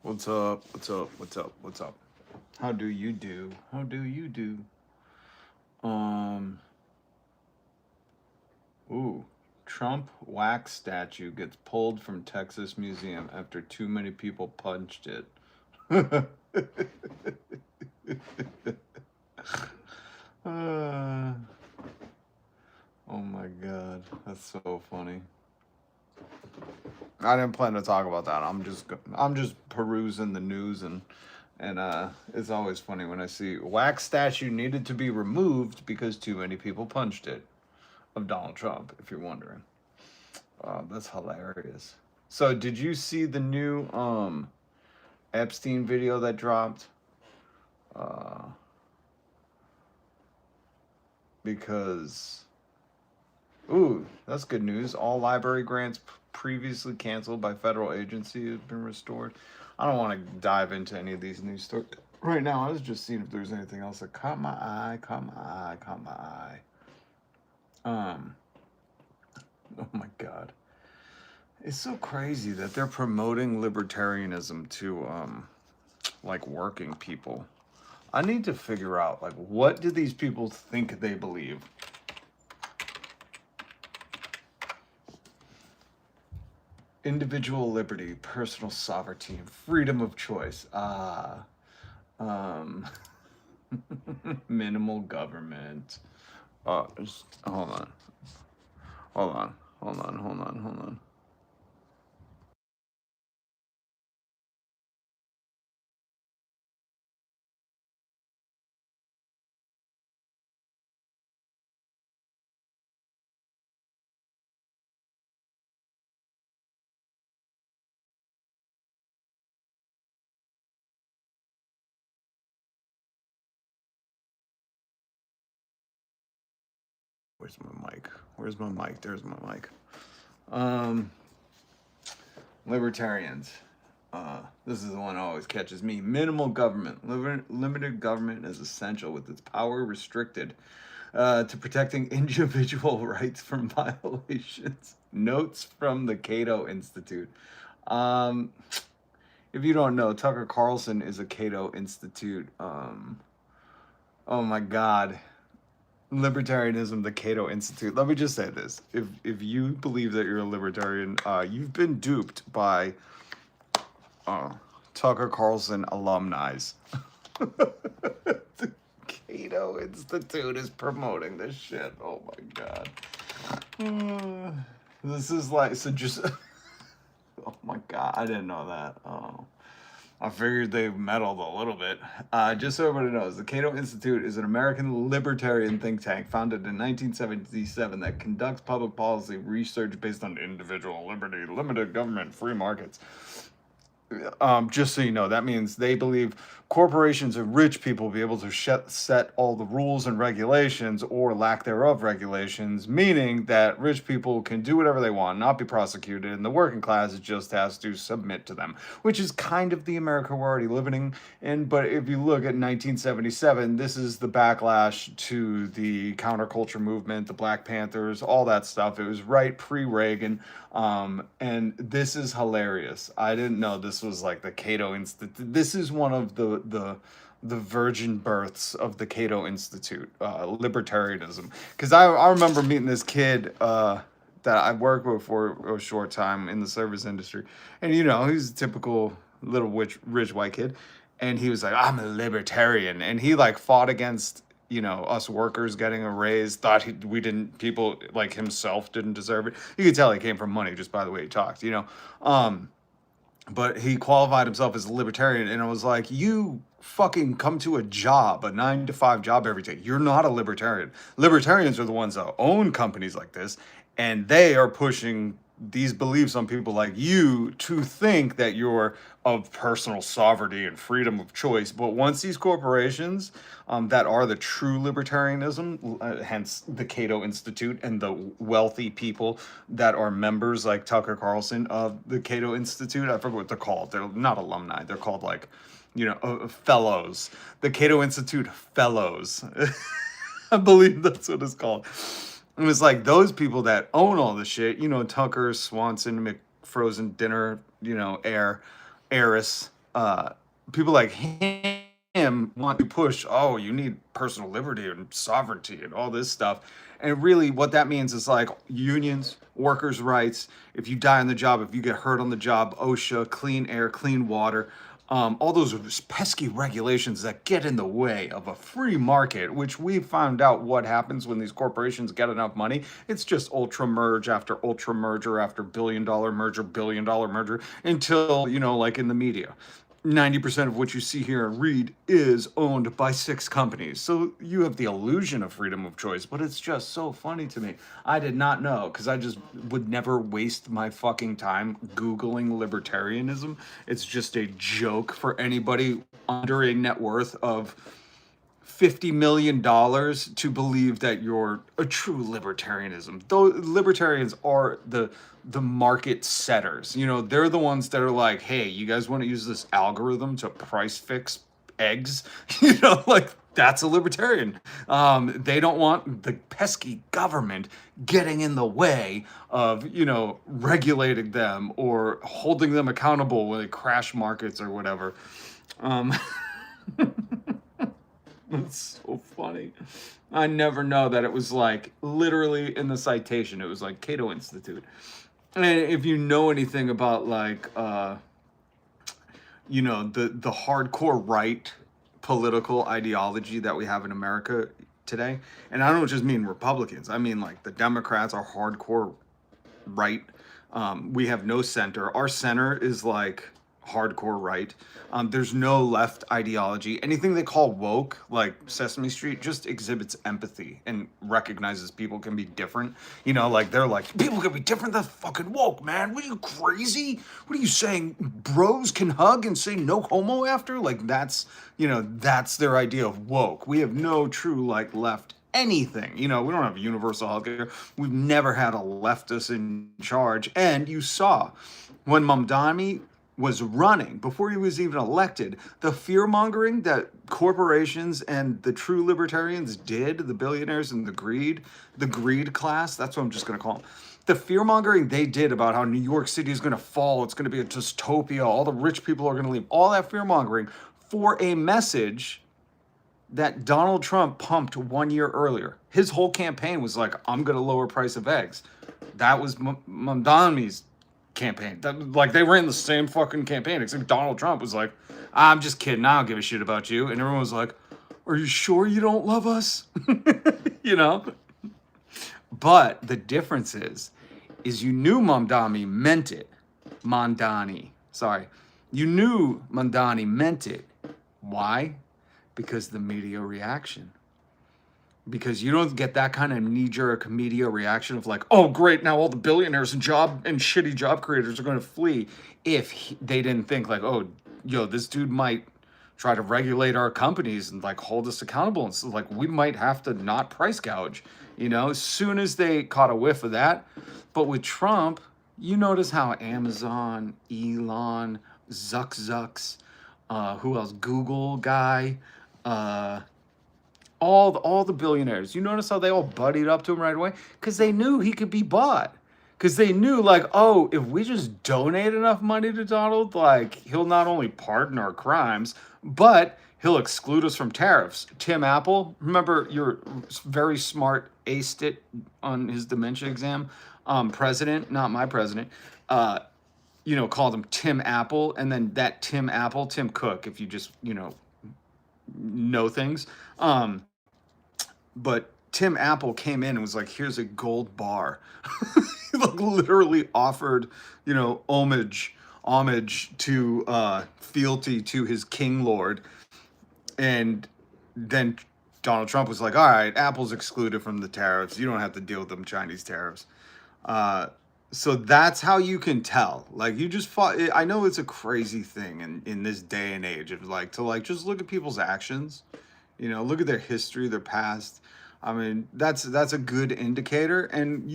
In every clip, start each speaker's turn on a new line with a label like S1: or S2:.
S1: What's up? What's up? What's up? What's up? How do you do? How do you do? Um, ooh, Trump wax statue gets pulled from Texas museum after too many people punched it. Uh, oh my God, that's so funny. I didn't plan to talk about that. I'm just perusing the news and it's always funny when I see wax statue needed to be removed because too many people punched it of Donald Trump, if you're wondering. That's hilarious. So did you see the new Epstein video that dropped? Uh because ooh, that's good news. All library grants previously canceled by federal agency have been restored. I don't want to dive into any of these news stories right now. I was just seeing if there's anything else that caught my eye, caught my eye. Um, oh my God. It's so crazy that they're promoting libertarianism to like working people. I need to figure out like what do these people think they believe? Individual liberty, personal sovereignty, and freedom of choice. Um, minimal government. Hold on, hold on, hold on, hold on, hold on. Where's my mic? Where's my mic? There's my mic. Um, Libertarians. This is the one that always catches me. Minimal government. Limited government is essential with its power restricted to protecting individual rights from violations. Notes from the Cato Institute. Um, if you don't know, Tucker Carlson is a Cato Institute. Oh my God. Libertarianism, the Cato Institute. Let me just say this: if you believe that you're a libertarian, you've been duped by Tucker Carlson alumni. The Cato Institute is promoting this shit. Oh my God. This is like so just. Oh my God, I didn't know that. Oh. I figured they meddled a little bit. Just so everybody knows, the Cato Institute is an American libertarian think tank founded in 1977 that conducts public policy research based on individual liberty, limited government, free markets. Just so you know, that means they believe corporations and rich people will be able to set all the rules and regulations or lack thereof regulations, meaning that rich people can do whatever they want, not be prosecuted, and the working class just has to submit to them, which is kind of the America we're already living in. But if you look at 1977, this is the backlash to the counterculture movement, the Black Panthers, all that stuff. It was right pre-Reagan. And this is hilarious. I didn't know this was like the Cato Institute. This is one of the virgin births of the Cato Institute, libertarianism. Because I remember meeting this kid that I worked with for a short time in the service industry, and you know he's a typical little rich white kid, and he was like, "I'm a libertarian," and he like fought against us workers getting a raise, thought we didn't, people like himself didn't deserve it. You could tell he came from money just by the way he talked. But he qualified himself as a libertarian, and I was like, you fucking come to a job, a 9 to 5 job every day. You're not a libertarian. Libertarians are the ones that own companies like this, and they are pushing these beliefs on people like you to think that you're of personal sovereignty and freedom of choice. But once these corporations that are the true libertarianism, hence the Cato Institute and the wealthy people that are members like Tucker Carlson of the Cato Institute, I forget what they're called. They're not alumni. They're called like, fellows. The Cato Institute fellows. I believe that's what it's called. It was like those people that own all the shit, Tucker, Swanson, McFrozen Dinner, heiress, uh, people like him want to push, oh, you need personal liberty and sovereignty and all this stuff. And really, what that means is like unions, workers' rights. If you die on the job, if you get hurt on the job, OSHA, clean air, clean water, all those pesky regulations that get in the way of a free market, which we found out what happens when these corporations get enough money. It's just ultra merge after ultra merger after billion dollar merger until, like in the media. 90% of what you see here and read is owned by 6 companies. So you have the illusion of freedom of choice, but it's just so funny to me. I did not know, because I just would never waste my fucking time Googling libertarianism. It's just a joke for anybody under a net worth of $50 million to believe that you're a true libertarianism. Though libertarians are the market setters. They're the ones that are like, hey, you guys want to use this algorithm to price fix eggs? Like that's a libertarian. They don't want the pesky government getting in the way of, regulating them or holding them accountable when they crash markets or whatever. It's so funny. I never know that it was like literally in the citation. It was like Cato Institute. And if you know anything about like, the hardcore right political ideology that we have in America today, and I don't just mean Republicans. I mean like the Democrats are hardcore right. We have no center. Our center is like hardcore right. There's no left ideology. Anything they call woke, like Sesame Street, just exhibits empathy and recognizes people can be different. Like they're like, people can be different. That's fucking woke, man. What are you, crazy? What are you saying? Bros can hug and say no homo after? Like that's their idea of woke. We have no true like left anything. We don't have universal healthcare. We've never had a leftist in charge. And you saw when Mamdani was running, before he was even elected, the fear-mongering that corporations and the true libertarians did, the billionaires and the greed class, that's what I'm just going to call them. The fear-mongering they did about how New York City is going to fall, it's going to be a dystopia, all the rich people are going to leave, all that fear-mongering for a message that Donald Trump pumped 1 year earlier. His whole campaign was like, I'm going to lower price of eggs. That was Mamdani's campaign. Like they ran the same fucking campaign, except Donald Trump was like, I'm just kidding, I don't give a shit about you. And everyone was like, are you sure you don't love us? But the difference is you knew Mamdani meant it. You knew Mamdani meant it. Why? Because the media reaction. Because you don't get that kind of knee-jerk media reaction of like, oh, great, now all the billionaires and shitty job creators are going to flee, if they didn't think like, oh, this dude might try to regulate our companies and like hold us accountable. And so like we might have to not price gouge, as soon as they caught a whiff of that. But with Trump, you notice how Amazon, Elon, Zucks, who else? Google guy, all the billionaires. You notice how they all buddied up to him right away? Because they knew he could be bought. Because they knew, like, oh, if we just donate enough money to Donald, like, he'll not only pardon our crimes, but he'll exclude us from tariffs. Tim Apple, remember your very smart aced it on his dementia exam? President, not my president, called him Tim Apple. And then that Tim Apple, Tim Cook, if you just, know things. But Tim Apple came in and was like, here's a gold bar. He like literally offered, homage to fealty to his king lord. And then Donald Trump was like, all right, Apple's excluded from the tariffs. You don't have to deal with them Chinese tariffs. So that's how you can tell. Like you just fought. I know it's a crazy thing in this day and age of like to like just look at people's actions. Look at their history, their past. I mean, that's a good indicator. And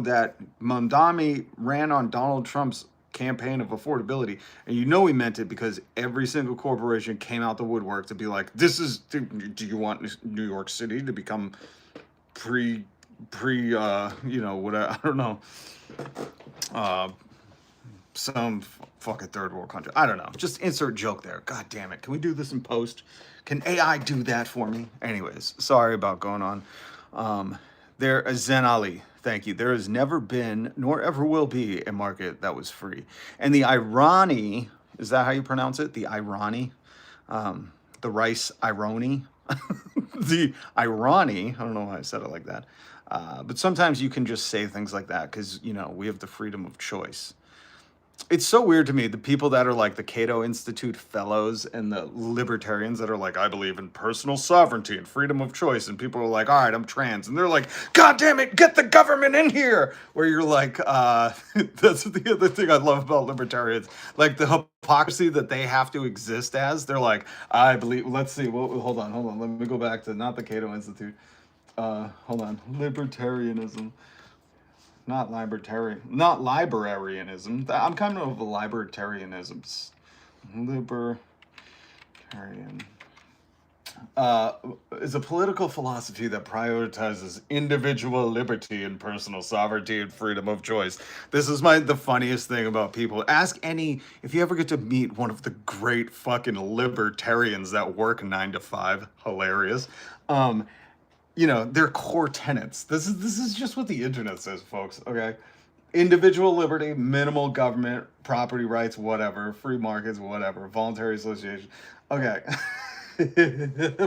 S1: that Mamdani ran on Donald Trump's campaign of affordability. And he meant it because every single corporation came out the woodwork to be like, do you want New York City to become what I don't know, some fucking third world country. I don't know. Just insert joke there. God damn it. Can we do this in post? Can AI do that for me? Anyways, sorry about going on. There is Zen Ali. Thank you. There has never been, nor ever will be, a market that was free. And the irony, is that how you pronounce it? The irony? The rice irony? The irony, I don't know why I said it like that. But sometimes you can just say things like that because, you know, we have the freedom of choice. It's so weird to me, the people that are like the Cato Institute fellows and the libertarians that are like, I believe in personal sovereignty and freedom of choice. And people are like, all right, I'm trans. And they're like, God damn it, get the government in here. Where you're like, that's the other thing I love about libertarians. Like the hypocrisy that they have to exist as. They're like, I believe, let's see, well, hold on. Let me go back to not the Cato Institute. Hold on, libertarianism. Not librarianism. I'm kind of a libertarianism. Libertarian is a political philosophy that prioritizes individual liberty and personal sovereignty and freedom of choice. This is the funniest thing about people. Ask any, if you ever get to meet one of the great fucking libertarians that work 9 to 5, hilarious. You know, their core tenets. This is just what the internet says, folks. Okay, individual liberty, minimal government, property rights, whatever, free markets, whatever, voluntary association. Okay,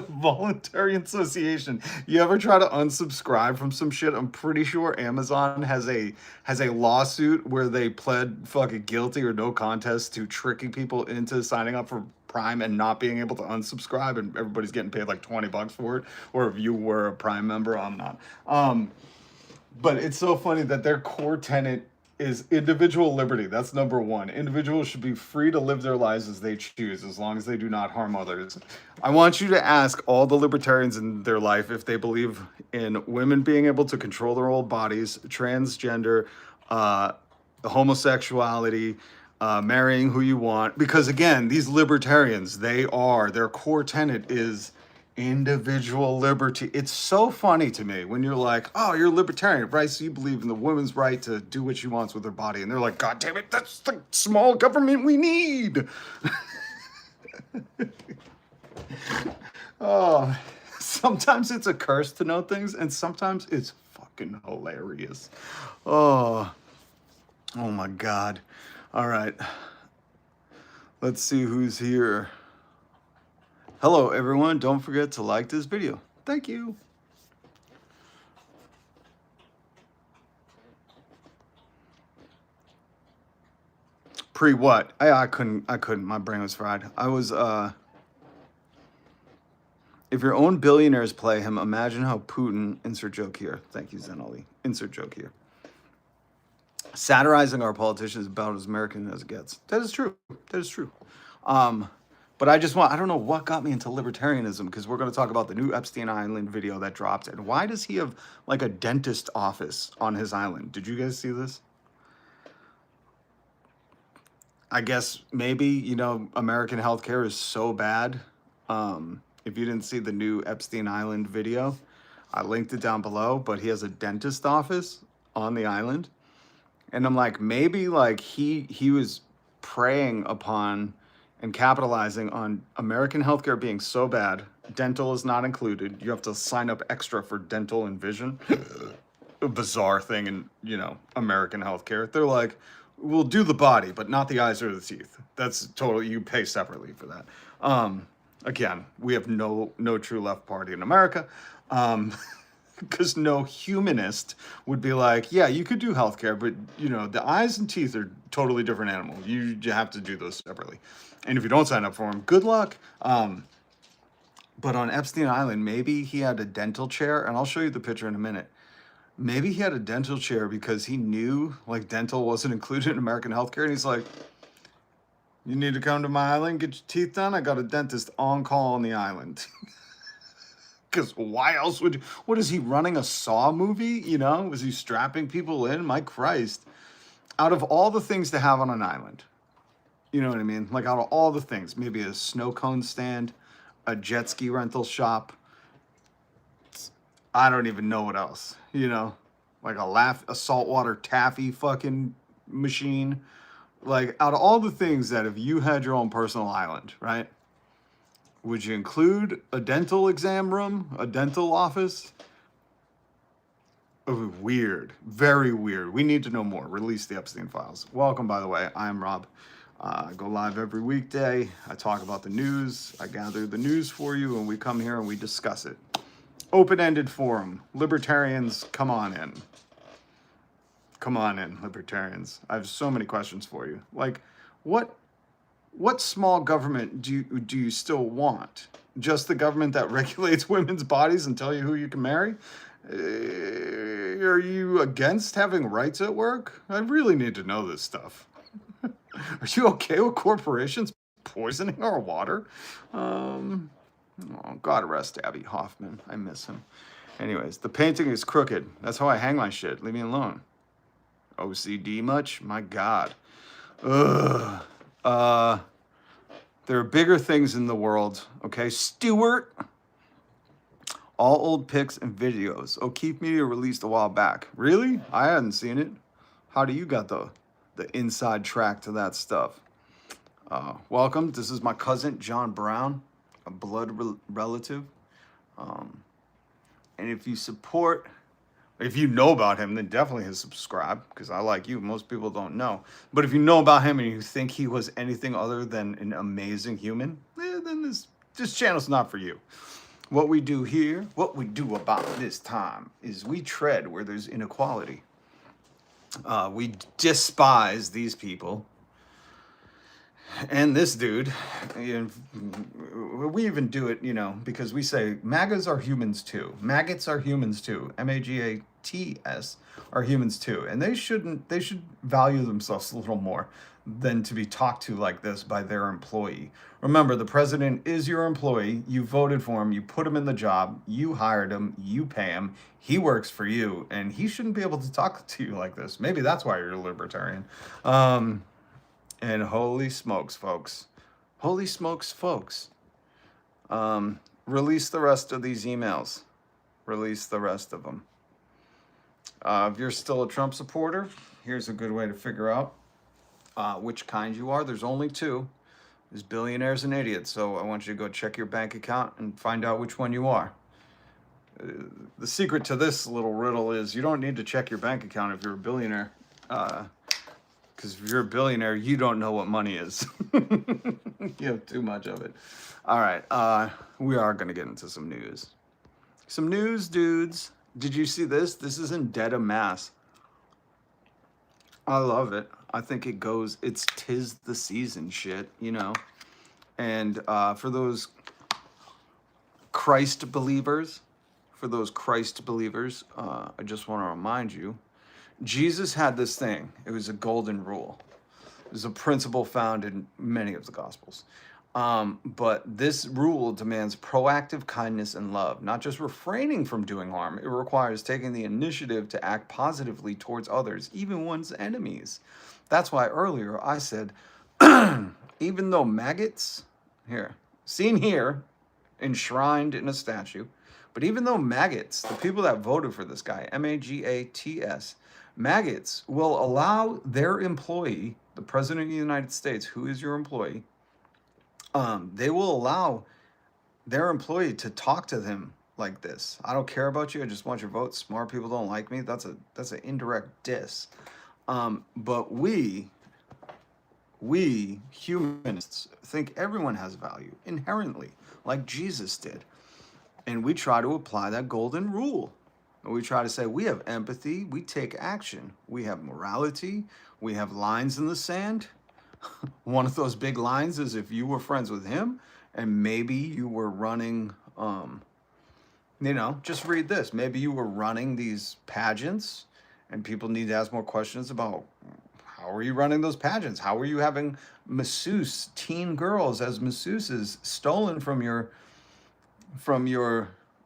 S1: voluntary association. You ever try to unsubscribe from some shit? I'm pretty sure Amazon has a lawsuit where they pled fucking guilty or no contest to tricking people into signing up for Prime and not being able to unsubscribe, and everybody's getting paid like $20 for it. Or if you were a Prime member, I'm not. But it's so funny that their core tenet is individual liberty. That's number one. Individuals should be free to live their lives as they choose, as long as they do not harm others. I want you to ask all the libertarians in their life if they believe in women being able to control their own bodies, transgender, homosexuality, marrying who you want. Because again, these libertarians, their core tenet is individual liberty. It's so funny to me when you're like, oh, you're a libertarian, right? So you believe in the woman's right to do what she wants with her body. And they're like, God damn it, that's the small government we need. Oh, sometimes it's a curse to know things, and sometimes it's fucking hilarious. Oh my God. All right. Let's see who's here. Hello, everyone. Don't forget to like this video. Thank you. Pre what? I couldn't. My brain was fried. I was, if your own billionaires play him, imagine how Putin, insert joke here. Thank you, Zen Ali. Insert joke here. Satirizing our politicians is about as American as it gets. That is true. That is true. But I don't know what got me into libertarianism, because we're going to talk about the new Epstein Island video that dropped. And why does he have like a dentist office on his island? Did you guys see this? I guess maybe, you know, American healthcare is so bad. If you didn't see the new Epstein Island video, I linked it down below, but he has a dentist office on the island. And I'm like, maybe like he was preying upon and capitalizing on American healthcare being so bad. Dental is not included. You have to sign up extra for dental and vision. A bizarre thing in, you know, American healthcare. They're like, we'll do the body, but not the eyes or the teeth. That's totally, you pay separately for that. Again, we have no true left party in America. Because no humanist would be like, yeah, you could do healthcare, but you know, the eyes and teeth are totally different animals. You have to do those separately. And if you don't sign up for them, good luck. But on Epstein Island, maybe he had a dental chair, and I'll show you the picture in a minute. Maybe he had a dental chair because he knew like dental wasn't included in American healthcare, and he's like, you need to come to my island, get your teeth done? I got a dentist on call on the island. Because why else would you, what is he running, a Saw movie? You know, was he strapping people in? My Christ. Out of all the things to have on an island, you know what I mean? Like out of all the things, maybe a snow cone stand, a jet ski rental shop. I don't even know what else, you know, like a saltwater taffy fucking machine. Like, out of all the things that if you had your own personal island, right? Would you include a dental exam room, a dental office? Oh, weird. Very weird. We need to know more. Release the Epstein files. Welcome, by the way. I am Rob. I go live every weekday. I talk about the news. I gather the news for you, and we come here and we discuss it. Open-ended forum. Libertarians, come on in. Come on in, libertarians. I have so many questions for you. Like, what small government do you still want? Just the government that regulates women's bodies and tell you who you can marry? Are you against having rights at work? I really need to know this stuff. Are you okay with corporations poisoning our water? Oh, God rest Abby Hoffman. I miss him. Anyways, the painting is crooked. That's how I hang my shit. Leave me alone. OCD much? My God. Ugh. There are bigger things in the world, okay? Stewart. All old pics and videos. O'Keefe Media released a while back. Really? I hadn't seen it. How do you got the inside track to that stuff? Welcome. This is my cousin, John Brown, a blood relative. And if you know about him, then definitely hit subscribe, because I like you. Most people don't know. But if you know about him and you think he was anything other than an amazing human, then this channel's not for you. What we do here, what we do about this time, is we tread where there's inequality. We despise these people. And this dude, we even do it, because we say MAGAs are humans too. Maggots are humans too. MAGATS are humans too. And they should value themselves a little more than to be talked to like this by their employee. Remember, the president is your employee. You voted for him. You put him in the job. You hired him. You pay him. He works for you. And he shouldn't be able to talk to you like this. Maybe that's why you're a libertarian. And holy smokes, folks. Holy smokes, folks. Release the rest of these emails. Release the rest of them. If you're still a Trump supporter, here's a good way to figure out which kind you are. There's only two. There's billionaires and idiots. So I want you to go check your bank account and find out which one you are. The secret to this little riddle is you don't need to check your bank account if you're a billionaire. Because if you're a billionaire, you don't know what money is. You have too much of it. All right. We are going to get into some news. Some news, dudes. Did you see this? This is in dead of mass. I love it. I think it goes, it's 'tis the season shit, And for those Christ believers, I just want to remind you, Jesus had this thing. It was a golden rule. It was a principle found in many of the Gospels. But this rule demands proactive kindness and love, not just refraining from doing harm. It requires taking the initiative to act positively towards others, even one's enemies. That's why earlier I said, even though maggots, seen here, enshrined in a statue, but even though maggots, the people that voted for this guy, MAGATS, maggots will allow their employee, the President of the United States, who is your employee, they will allow their employee to talk to them like this. I don't care about you. I just want your vote. Smart people don't like me. That's an indirect diss. But we humanists think everyone has value inherently, like Jesus did. And we try to apply that golden rule. And we try to say we have empathy, we take action, we have morality, we have lines in the sand. One of those big lines is if you were friends with him and maybe you were running, just read this. Maybe you were running these pageants and people need to ask more questions about how are you running those pageants? How are you having masseuse, teen girls as masseuses stolen from your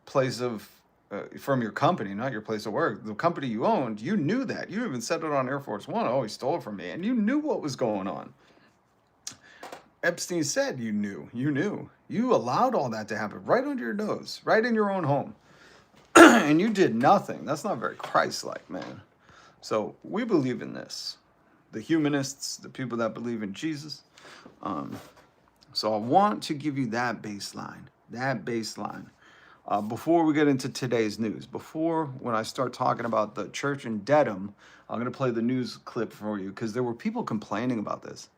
S1: place of, from your company, not your place of work. The company you owned, you knew that. You even said it on Air Force One. Oh, he stole it from me. And you knew what was going on. Epstein said you knew. You allowed all that to happen right under your nose, right in your own home. And you did nothing. That's not very Christ-like, man. So we believe in this. the humanists, the people that believe in Jesus. So I want to give you that baseline. Before we get into today's news, when I start talking about the church in Dedham, I'm going to play the news clip for you because there were people complaining about this.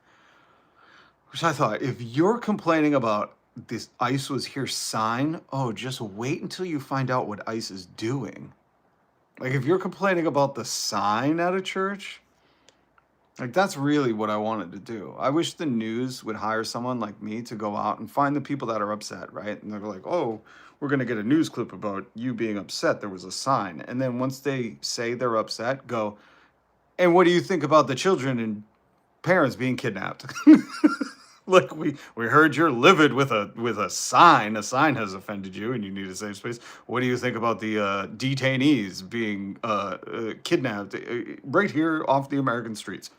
S1: Which I thought, if you're complaining about this ICE was here sign, oh, just wait until you find out what ICE is doing. Like, if you're complaining about the sign at a church, like, that's really what I wanted to do. I wish the news would hire someone like me to go out and find the people that are upset, right? And they're like, oh, we're going to get a news clip about you being upset. There was a sign. And then once they say they're upset, go, and what do you think about the children and parents being kidnapped? Like, we heard you're livid with a sign. A sign has offended you and you need a safe space. What do you think about the detainees being kidnapped right here off the American streets?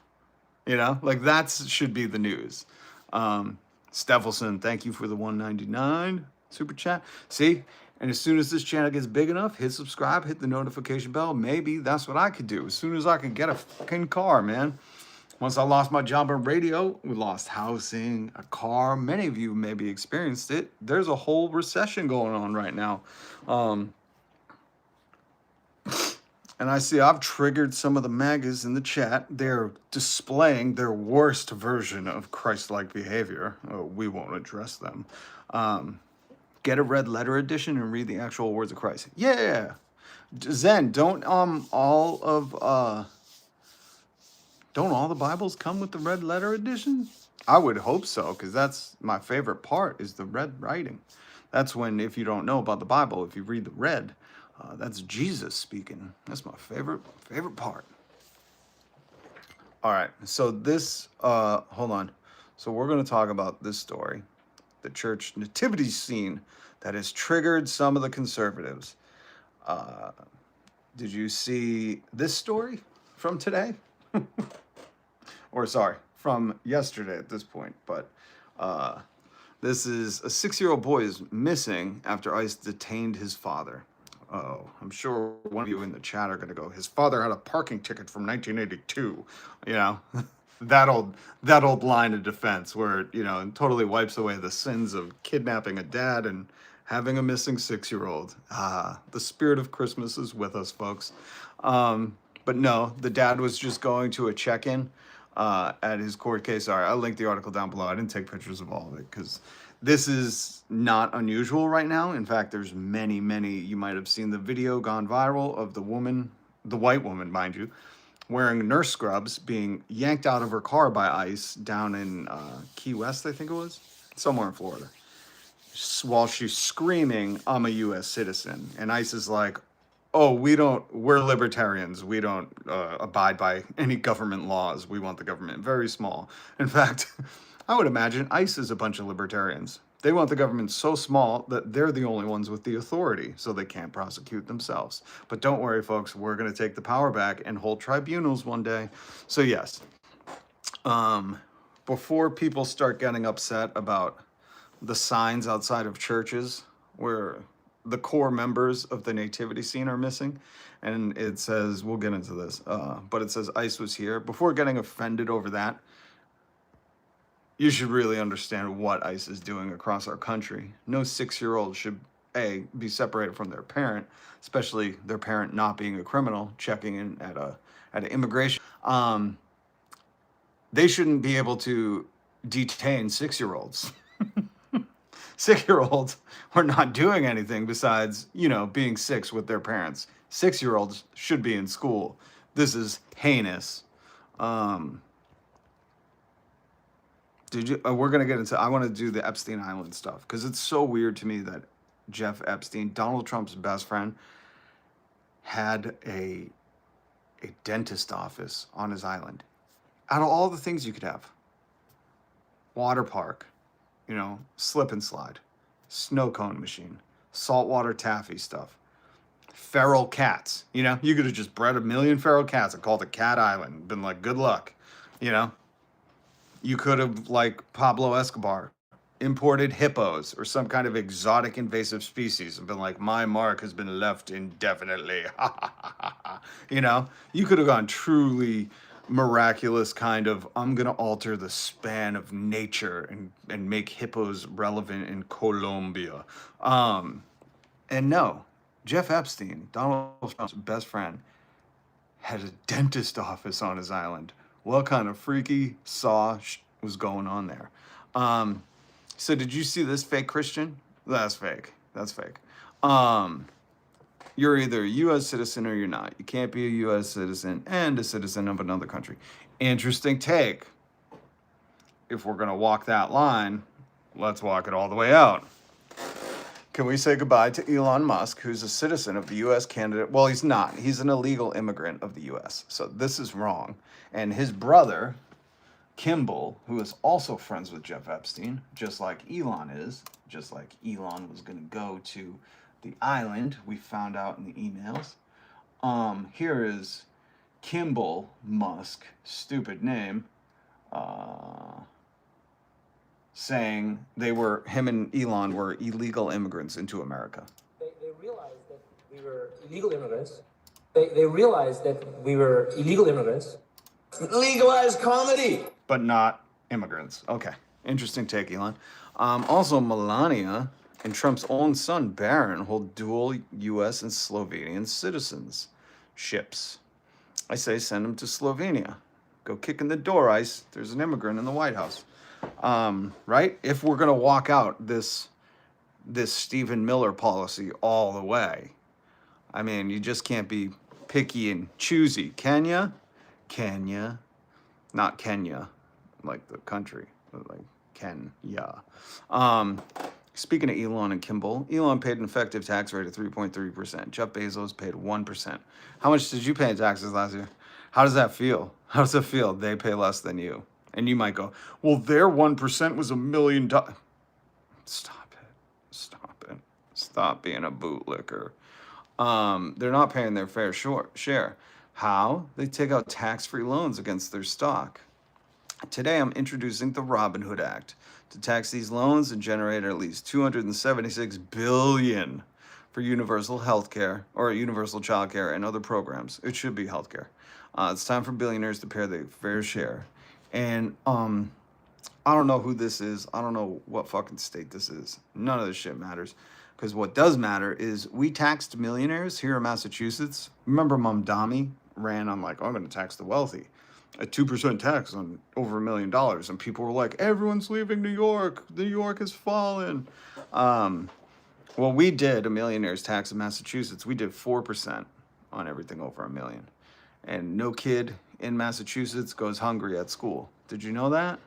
S1: You know, like, that should be the news. Steffelson, thank you for the $1.99 super chat. See, and as soon as this channel gets big enough, hit subscribe, hit the notification bell. Maybe that's what I could do. As soon as I could get a fucking car, man. Once I lost my job in radio, we lost housing, a car. Many of you maybe experienced it. There's a whole recession going on right now. And I see I've triggered some of the MAGAs in the chat. They're displaying their worst version of Christ-like behavior. Oh, we won't address them. Get a red letter edition and read the actual words of Christ. Yeah. Zen, don't all the Bibles come with the red letter edition? I would hope so, because that's my favorite part, is the red writing. That's when, if you don't know about the Bible, if you read the red, that's Jesus speaking. That's my favorite part. All right, so this, hold on. So we're going to talk about this story, the church nativity scene that has triggered some of the conservatives. Did you see this story from today? Or sorry, from yesterday at this point. But this is a 6-year-old boy is missing after ICE detained his father. Oh, I'm sure one of you in the chat are going to go, his father had a parking ticket from 1982. You know, that old line of defense where, you know, it totally wipes away the sins of kidnapping a dad and having a missing 6-year-old. The spirit of Christmas is with us, folks. But no, the dad was just going to a check-in at his court case. All right, I'll link the article down below. I didn't take pictures of all of it because this is not unusual right now. In fact, there's many, you might have seen the video gone viral of the white woman, mind you, wearing nurse scrubs being yanked out of her car by ICE down in Key West, I think it was, somewhere in Florida, while she's screaming, I'm a U.S. citizen. And ICE is like, oh, we're libertarians. We don't abide by any government laws. We want the government very small. In fact, I would imagine ICE is a bunch of libertarians. They want the government so small that they're the only ones with the authority, so they can't prosecute themselves. But don't worry, folks, we're going to take the power back and hold tribunals one day. So yes, before people start getting upset about the signs outside of churches where the core members of the nativity scene are missing, and it says, we'll get into this, but it says ICE was here. Before getting offended over that, you should really understand what ICE is doing across our country. No 6-year-old should, be separated from their parent, especially their parent not being a criminal, checking in at an immigration. They shouldn't be able to detain 6-year-olds. 6-year-olds are not doing anything besides, you know, being 6 with their parents. 6-year-olds should be in school. This is heinous. We're going to get into, I want to do the Epstein Island stuff because it's so weird to me that Jeff Epstein, Donald Trump's best friend, had a dentist office on his island. Out of all the things you could have, water park, you know, slip and slide, snow cone machine, saltwater taffy stuff, feral cats. You know, you could have just bred 1 million feral cats and called it Cat Island. Been like, good luck. You know, you could have, like Pablo Escobar, imported hippos or some kind of exotic invasive species and been like, my mark has been left indefinitely. You know, you could have gone truly miraculous kind of, I'm going to alter the span of nature and make hippos relevant in Colombia. And no, Jeff Epstein, Donald Trump's best friend, had a dentist office on his island. What kind of freaky was going on there? So did you see this fake Christian? That's fake. That's fake. You're either a U.S. citizen or you're not. You can't be a U.S. citizen and a citizen of another country. Interesting take. If we're going to walk that line, let's walk it all the way out. Can we say goodbye to Elon Musk, who's a citizen of the U.S., Canada? Well, he's not. He's an illegal immigrant of the U.S., so this is wrong. And his brother, Kimball, who is also friends with Jeff Epstein, just like Elon is, just like Elon was going to go to the island, we found out in the emails. Here is Kimball Musk, stupid name, saying him and Elon were illegal immigrants into America.
S2: They realized that we were illegal immigrants. They realized that we were illegal immigrants.
S3: Legalized comedy.
S1: But not immigrants. Okay. Interesting take, Elon. Also, Melania and Trump's own son, Barron, hold dual U.S. and Slovenian citizenships. I say send them to Slovenia. Go kick in the door, ICE. There's an immigrant in the White House. Right? If we're going to walk out this Stephen Miller policy all the way, I mean, you just can't be picky and choosy. Kenya? Kenya. Not Kenya, like the country, but like Kenya. Speaking of Elon and Kimball, Elon paid an effective tax rate of 3.3%. Jeff Bezos paid 1%. How much did you pay in taxes last year? How does that feel? How does it feel? They pay less than you. And you might go, well, their 1% was $1 million. Stop it. Stop it. Stop being a bootlicker. They're not paying their fair share. How? They take out tax-free loans against their stock. Today, I'm introducing the Robin Hood Act to tax these loans and generate at least $276 billion for universal health care or universal child care and other programs. It should be health care. It's time for billionaires to pay their fair share. And I don't know who this is. I don't know what fucking state this is. None of this shit matters. Because what does matter is we taxed millionaires here in Massachusetts. Remember Mamdani ran on like, oh, I'm going to tax the wealthy. A 2% tax on over $1 million. And people were like, everyone's leaving New York. New York has fallen. Well, we did a millionaire's tax in Massachusetts. We did 4% on everything over $1 million. And no kid in Massachusetts goes hungry at school. Did you know that?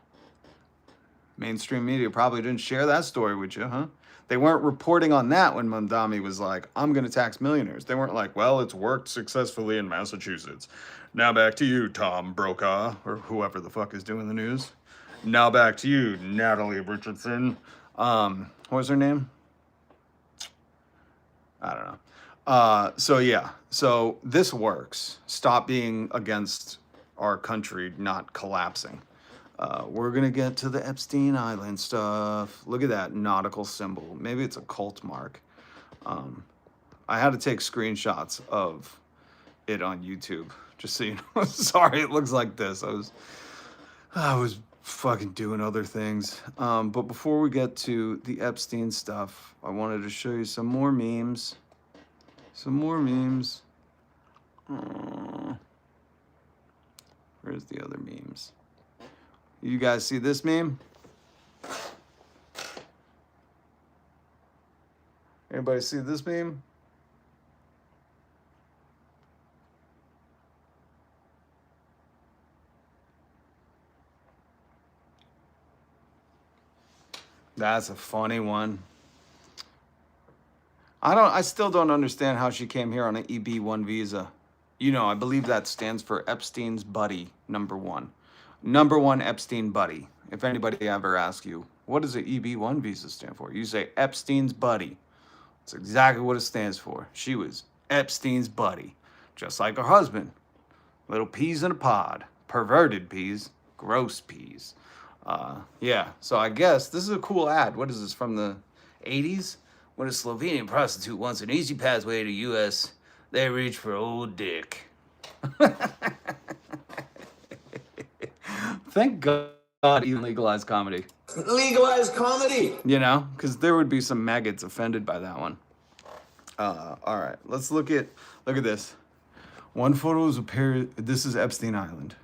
S1: Mainstream media probably didn't share that story with you, huh? They weren't reporting on that when Mamdani was like, I'm going to tax millionaires. They weren't like, well, it's worked successfully in Massachusetts. Now back to you, Tom Brokaw, or whoever the fuck is doing the news. Now back to you, Natalie Richardson. What was her name? I don't know. So this works. Stop being against our country not collapsing. We're going to get to the Epstein Island stuff. Look at that nautical symbol. Maybe it's a cult mark. I had to take screenshots of it on YouTube, just so you know. Sorry, it looks like this. I was fucking doing other things. But before we get to the Epstein stuff, I wanted to show you some more memes. Where's the other memes? You guys see this meme? Anybody see this meme? That's a funny one. I still don't understand how she came here on an EB-1 visa. You know, I believe that stands for Epstein's buddy, number one. Number one Epstein buddy. If anybody ever asks you, what does an EB-1 visa stand for? You say Epstein's buddy. That's exactly what it stands for. She was Epstein's buddy, just like her husband. Little peas in a pod. Perverted peas. Gross peas. Yeah, so I guess this is a cool ad. What is this, from the 80s? When a Slovenian prostitute wants an easy pathway to U.S., they reach for old dick. Thank God you legalized comedy.
S3: Legalize comedy.
S1: You know, because there would be some maggots offended by that one. All right, let's look at this. One photo is this is Epstein Island.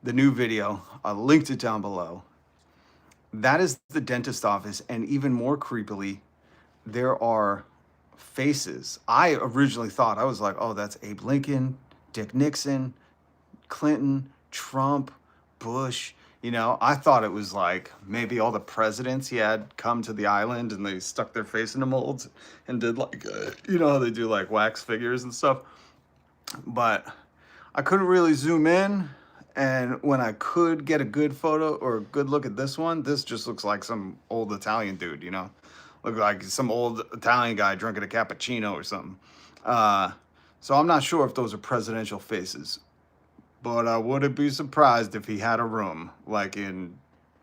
S1: The new video, I linked it down below. That is the dentist office, and even more creepily, there are faces. I originally thought, I was like, oh, that's Abe Lincoln, Dick Nixon, Clinton, Trump, Bush. You know, I thought it was like maybe all the presidents he had come to the island and they stuck their face in the molds and did like, you know how they do like wax figures and stuff. But I couldn't really zoom in. And when I could get a good photo or a good look at this one, this just looks like some old Italian dude, you know? Look like some old Italian guy drinking a cappuccino or something. So I'm not sure if those are presidential faces. But I wouldn't be surprised if he had a room, like in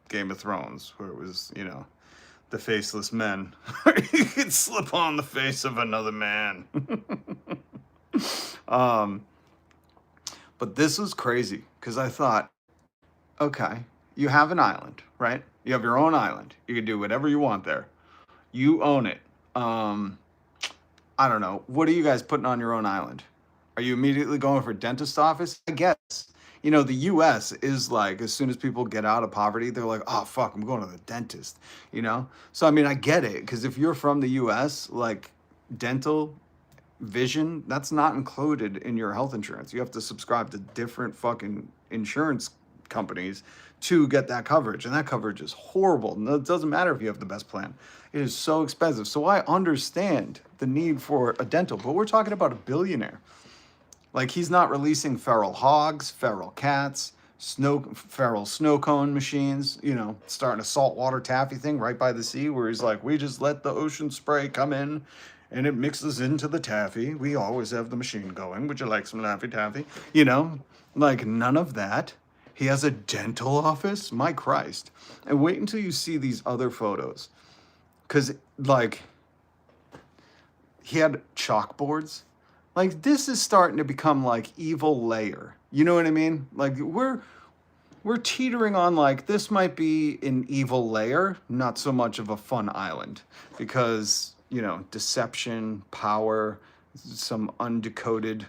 S1: Game of Thrones, where it was, you know, the faceless men. You could slip on the face of another man. But this was crazy, because I thought, okay, you have an island, right? You have your own island. You can do whatever you want there. You own it. I don't know. What are you guys putting on your own island? Are you immediately going for a dentist office? I guess. You know, the US is like, as soon as people get out of poverty, they're like, oh, fuck, I'm going to the dentist, you know? So, I mean, I get it, because if you're from the US, like, dental, vision, that's not included in your health insurance. You have to subscribe to different fucking insurance companies to get that coverage. And that coverage is horrible. No, it doesn't matter if you have the best plan. It is so expensive. So I understand the need for a dental, but we're talking about a billionaire. Like, he's not releasing feral hogs, feral cats, feral snow cone machines, you know, starting a saltwater taffy thing right by the sea where he's like, we just let the ocean spray come in and it mixes into the taffy. We always have the machine going. Would you like some Laffy Taffy? You know, like, none of that. He has a dental office? My Christ. And wait until you see these other photos. Because, like, he had chalkboards. Like, this is starting to become like Evil Layer. You know what I mean? Like, we're teetering on like, this might be an Evil Layer, not so much of a fun island. Because, you know, deception, power, some undecoded,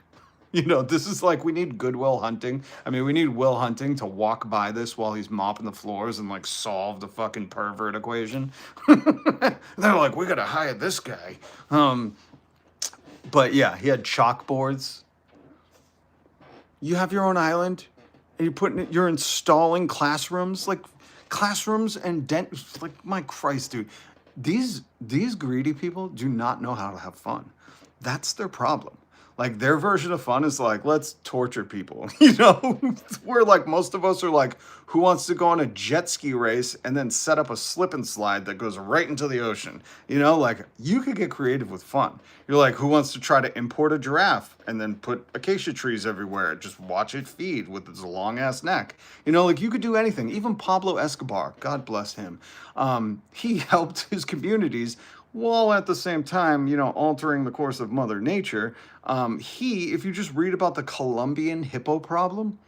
S1: you know, this is like, we need Goodwill Hunting. I mean, we need Will Hunting to walk by this while he's mopping the floors and like solve the fucking pervert equation. They're like, we gotta hire this guy. But yeah, he had chalkboards. You have your own island, and you're installing classrooms, like classrooms and like, my Christ, dude. These greedy people do not know how to have fun. That's their problem. Like, their version of fun is like, let's torture people, you know? Where like most of us are like, who wants to go on a jet ski race and then set up a slip and slide that goes right into the ocean? You know, like, you could get creative with fun. You're like, who wants to try to import a giraffe and then put acacia trees everywhere? Just watch it feed with its long ass neck. You know, like, you could do anything. Even Pablo Escobar, God bless him. He helped his communities while at the same time, you know, altering the course of Mother Nature. If you just read about the Colombian hippo problem,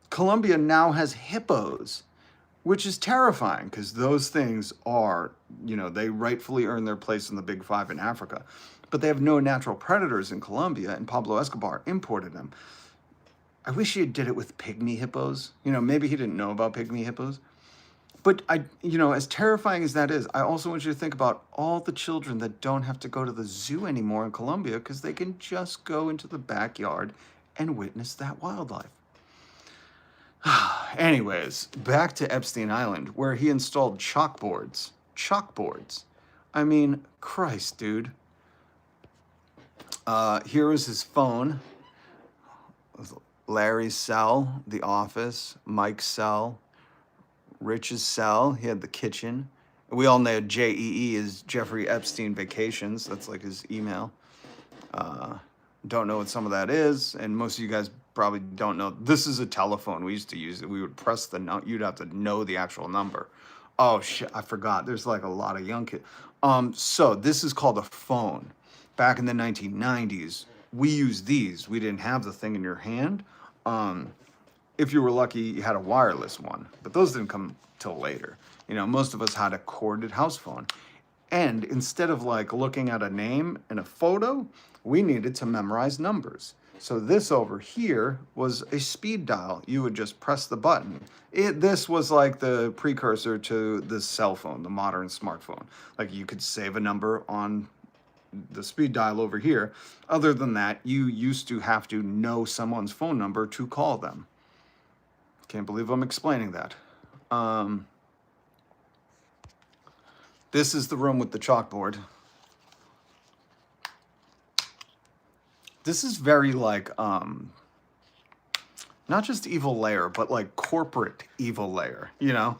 S1: Colombia now has hippos, which is terrifying because those things are, you know, they rightfully earn their place in the Big Five in Africa. But they have no natural predators in Colombia, and Pablo Escobar imported them. I wish he did it with pygmy hippos. You know, maybe he didn't know about pygmy hippos. But you know, as terrifying as that is, I also want you to think about all the children that don't have to go to the zoo anymore in Colombia because they can just go into the backyard and witness that wildlife. Anyways, back to Epstein Island, where he installed chalkboards. Chalkboards. I mean, Christ, dude. Here was his phone. Larry's cell, the office, Mike's cell, Rich's cell. He had the kitchen. We all know JEE is Jeffrey Epstein Vacations. That's like his email. Don't know what some of that is, and most of you guys probably don't know. This is a telephone. We used to use it. We would press the note. You'd have to know the actual number. Oh shit, I forgot. There's like a lot of young kids. So this is called a phone. Back in the 1990s, we used these. We didn't have the thing in your hand. if you were lucky, you had a wireless one, but those didn't come till later. You know, most of us had a corded house phone. And instead of like looking at a name and a photo, we needed to memorize numbers. So this over here was a speed dial. You would just press the button. This was like the precursor to the cell phone, the modern smartphone. Like you could save a number on the speed dial over here. Other than that, you used to have to know someone's phone number to call them. Can't believe I'm explaining that. This is the room with the chalkboard. This is very like, not just evil layer, but like corporate evil layer, you know?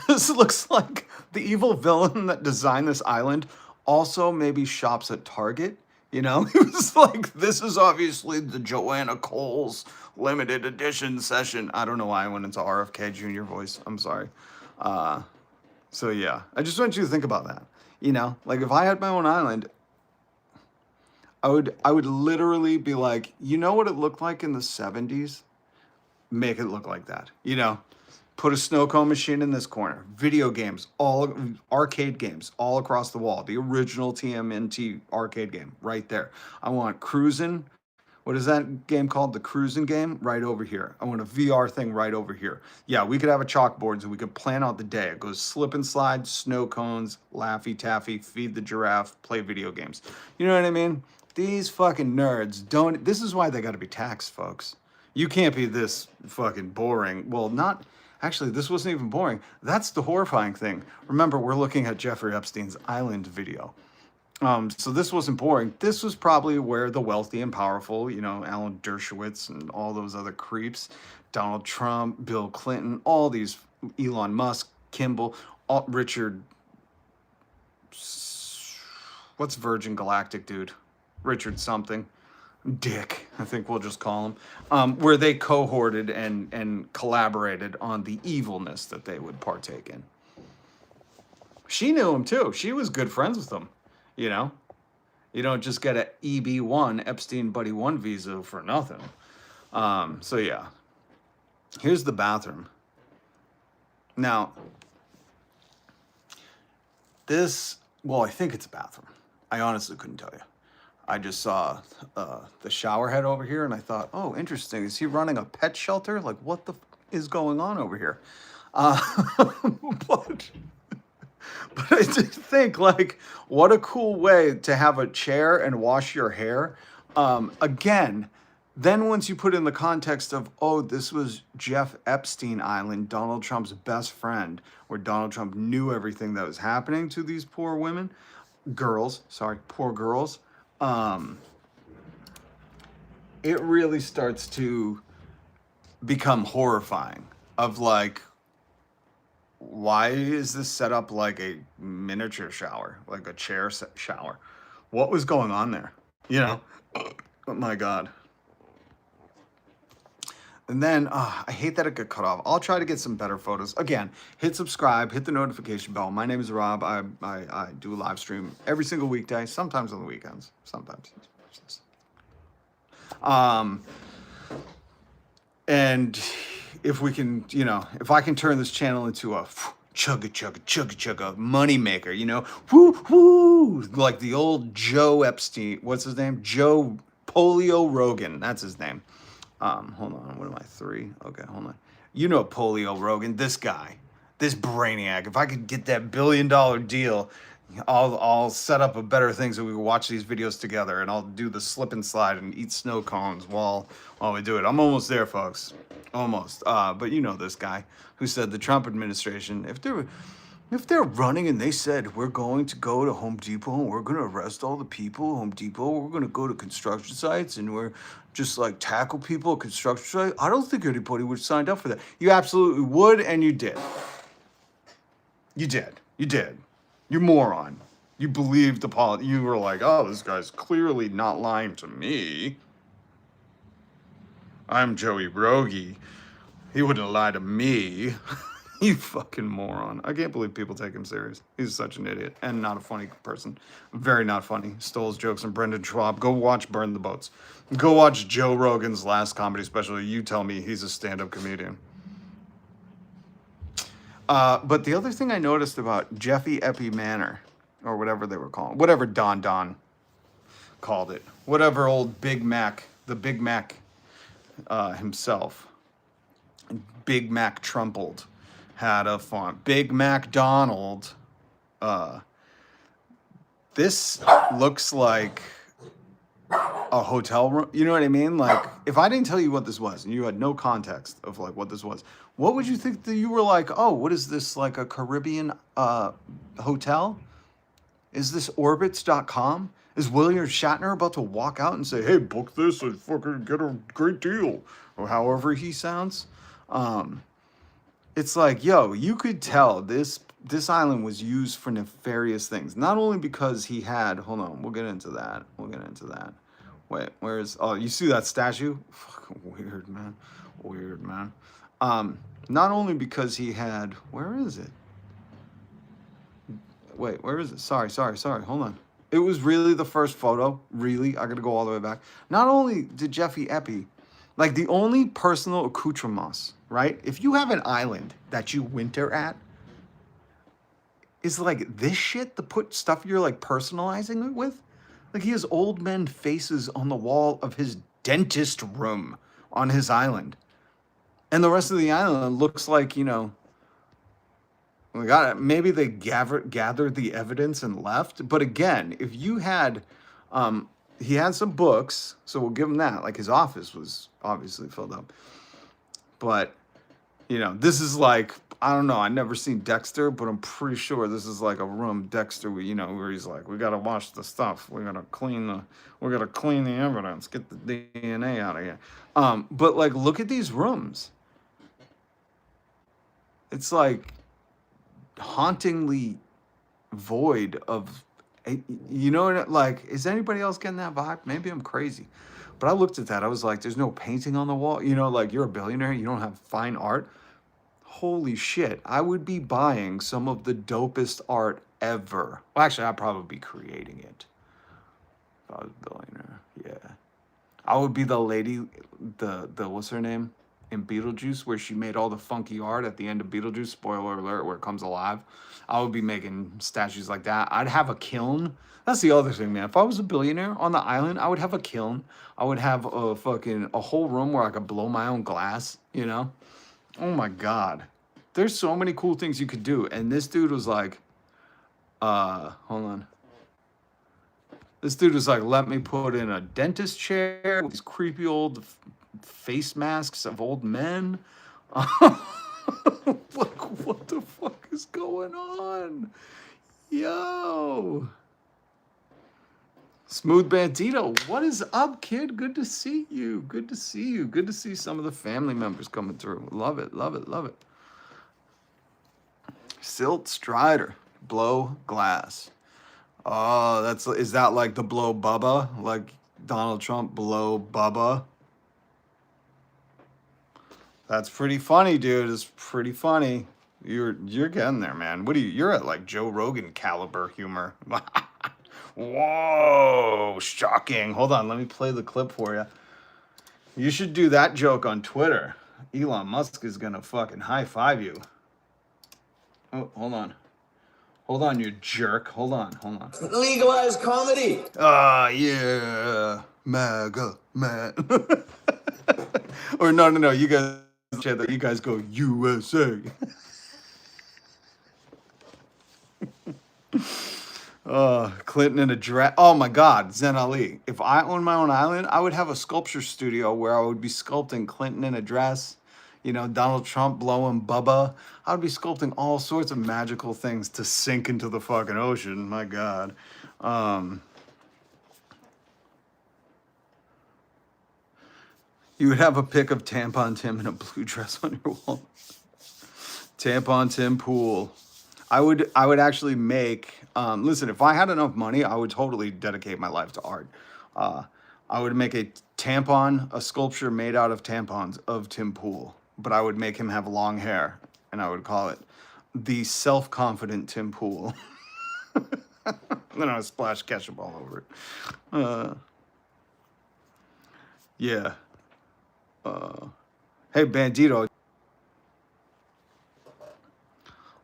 S1: This looks like the evil villain that designed this island also maybe shops at Target, you know? He was like, this is obviously the Joanna Coles limited edition session. I don't know why I went into RFK Jr. voice. I'm sorry. So yeah, I just want you to think about that. You know, like if I had my own island, I would literally be like, you know what it looked like in the 70s? Make it look like that. You know, put a snow cone machine in this corner. Video games, all arcade games, all across the wall. The original TMNT arcade game right there. I want cruising. What is that game called? The cruising game right over here. I want a VR thing right over here. Yeah, we could have a chalkboard so we could plan out the day. It goes slip and slide, snow cones, Laffy Taffy, feed the giraffe, play video games. You know what I mean? These fucking nerds don't. This is why they got to be taxed, folks. You can't be this fucking boring. Well, not. Actually, this wasn't even boring. That's the horrifying thing. Remember, we're looking at Jeffrey Epstein's Island video. So this wasn't boring. This was probably where the wealthy and powerful, you know, Alan Dershowitz and all those other creeps, Donald Trump, Bill Clinton, all these, Elon Musk, Kimball, Richard, what's Virgin Galactic dude? Richard something. Dick, I think we'll just call him, where they cohorted and collaborated on the evilness that they would partake in. She knew him too. She was good friends with him. You know, you don't just get a EB1 Epstein Buddy 1 visa for nothing. So yeah, here's the bathroom. Now, this, well, I think it's a bathroom. I honestly couldn't tell you. I just saw the shower head over here and I thought, oh, interesting. Is he running a pet shelter? Like, what the is going on over here? But I did think, like, what a cool way to have a chair and wash your hair. Again, then once you put in the context of, oh, this was Jeff Epstein Island, Donald Trump's best friend, where Donald Trump knew everything that was happening to these poor women, poor girls. It really starts to become horrifying of like, why is this set up like a miniature shower, like a chair shower? What was going on there? You know, oh my God. And then I hate that it got cut off. I'll try to get some better photos. Again, hit subscribe, hit the notification bell. My name is Rob. I do a live stream every single weekday, sometimes on the weekends, sometimes. And if we can, you know, if I can turn this channel into a chugga money maker, you know, woo, like the old Joe Epstein, what's his name? Joe Polio Rogan, that's his name. Hold on, what am I, 3? Okay, hold on. You know Polio Rogan, this guy, this brainiac. If I could get that $1 billion deal, I'll set up a better thing so we can watch these videos together, and I'll do the slip and slide and eat snow cones while we do it. I'm almost there, folks. Almost. But you know this guy who said the Trump administration, if they're running and they said we're going to go to Home Depot and we're going to arrest all the people at Home Depot, we're going to go to construction sites and we're just like tackle people at construction sites, I don't think anybody would have signed up for that. You absolutely would, and you did. You did. You moron. You believed the you were like, oh, this guy's clearly not lying to me. I'm Joey Rogie. He wouldn't lie to me. You fucking moron. I can't believe people take him serious. He's such an idiot and not a funny person. Very not funny. Stole his jokes from Brendan Schwab. Go watch Burn the Boats. Go watch Joe Rogan's last comedy special. You tell me he's a stand-up comedian. But the other thing I noticed about Jeffy Epi Manor, or whatever they were calling, whatever Don called it, whatever old Big Mac, the Big Mac himself, Big Mac Trumpled, had a farm. Big MacDonald. This looks like a hotel room. You know what I mean? Like, if I didn't tell you what this was and you had no context of like what this was, what would you think that you were like, oh, what is this, like a Caribbean hotel? Is this orbits.com? Is William Shatner about to walk out and say, hey, book this and fucking get a great deal? Or however he sounds. It's like, yo, you could tell this island was used for nefarious things. Not only because he had, hold on, we'll get into that. Wait, where's, oh, you see that statue? Fucking weird, man. Weird, man. Not only because he had, where is it? Wait, where is it? Sorry, hold on. It was really the first photo, really. I gotta go all the way back. Not only did Jeffy Epi, like the only personal accoutrements, right? If you have an island that you winter at, is like this shit to put stuff you're like personalizing it with? Like he has old men faces on the wall of his dentist room on his island. And the rest of the island looks like, you know, we got it. Maybe they gathered the evidence and left. But again, if you had, he had some books, so we'll give him that. Like his office was obviously filled up. But, you know, this is like, I don't know. I never seen Dexter, but I'm pretty sure this is like a room Dexter, you know, where he's like, we got to wash the stuff. We got to clean the evidence, get the DNA out of here. But like, look at these rooms. It's like hauntingly void of, you know, like, is anybody else getting that vibe? Maybe I'm crazy, but I looked at that. I was like, there's no painting on the wall. You know, like you're a billionaire. You don't have fine art. Holy shit. I would be buying some of the dopest art ever. Well, actually, I'd probably be creating it. If I was a billionaire. Yeah. I would be the lady, the what's her name? In Beetlejuice, where she made all the funky art at the end of Beetlejuice, spoiler alert, where it comes alive. I would be making statues like that. I'd have a kiln. That's the other thing, man. If I was a billionaire on the island, I would have a kiln. I would have a whole room where I could blow my own glass, you know? Oh my God. There's so many cool things you could do. And this dude was like, hold on. This dude was like, let me put in a dentist chair with these creepy old face masks of old men. Like, what the fuck is going on? Yo. Smooth Bandito, what is up, kid? Good to see you. Good to see you. Good to see some of the family members coming through. Love it, love it, love it. Silt Strider, blow glass. Oh, is that like the blow Bubba? Like Donald Trump blow Bubba? That's pretty funny, dude. It's pretty funny. You're getting there, man. You're at like Joe Rogan caliber humor. Whoa, shocking. Hold on, let me play the clip for you. You should do that joke on Twitter. Elon Musk is gonna fucking high five you. Oh, hold on. Hold on, you jerk. Hold on.
S3: Legalized comedy.
S1: Ah, yeah. MAGA, man. Or no. You guys go USA. Clinton in a dress. Oh my God, Zen Ali. If I owned my own island, I would have a sculpture studio where I would be sculpting Clinton in a dress. You know, Donald Trump blowing Bubba. I would be sculpting all sorts of magical things to sink into the fucking ocean. My God. You would have a pic of Tampon Tim in a blue dress on your wall. Tampon Tim pool. I would actually make, listen, if I had enough money, I would totally dedicate my life to art. I would make a sculpture made out of tampons of Tim Pool, but I would make him have long hair and I would call it the self-confident Tim Pool. And then I would splash ketchup all over it. Yeah. Hey, Bandito.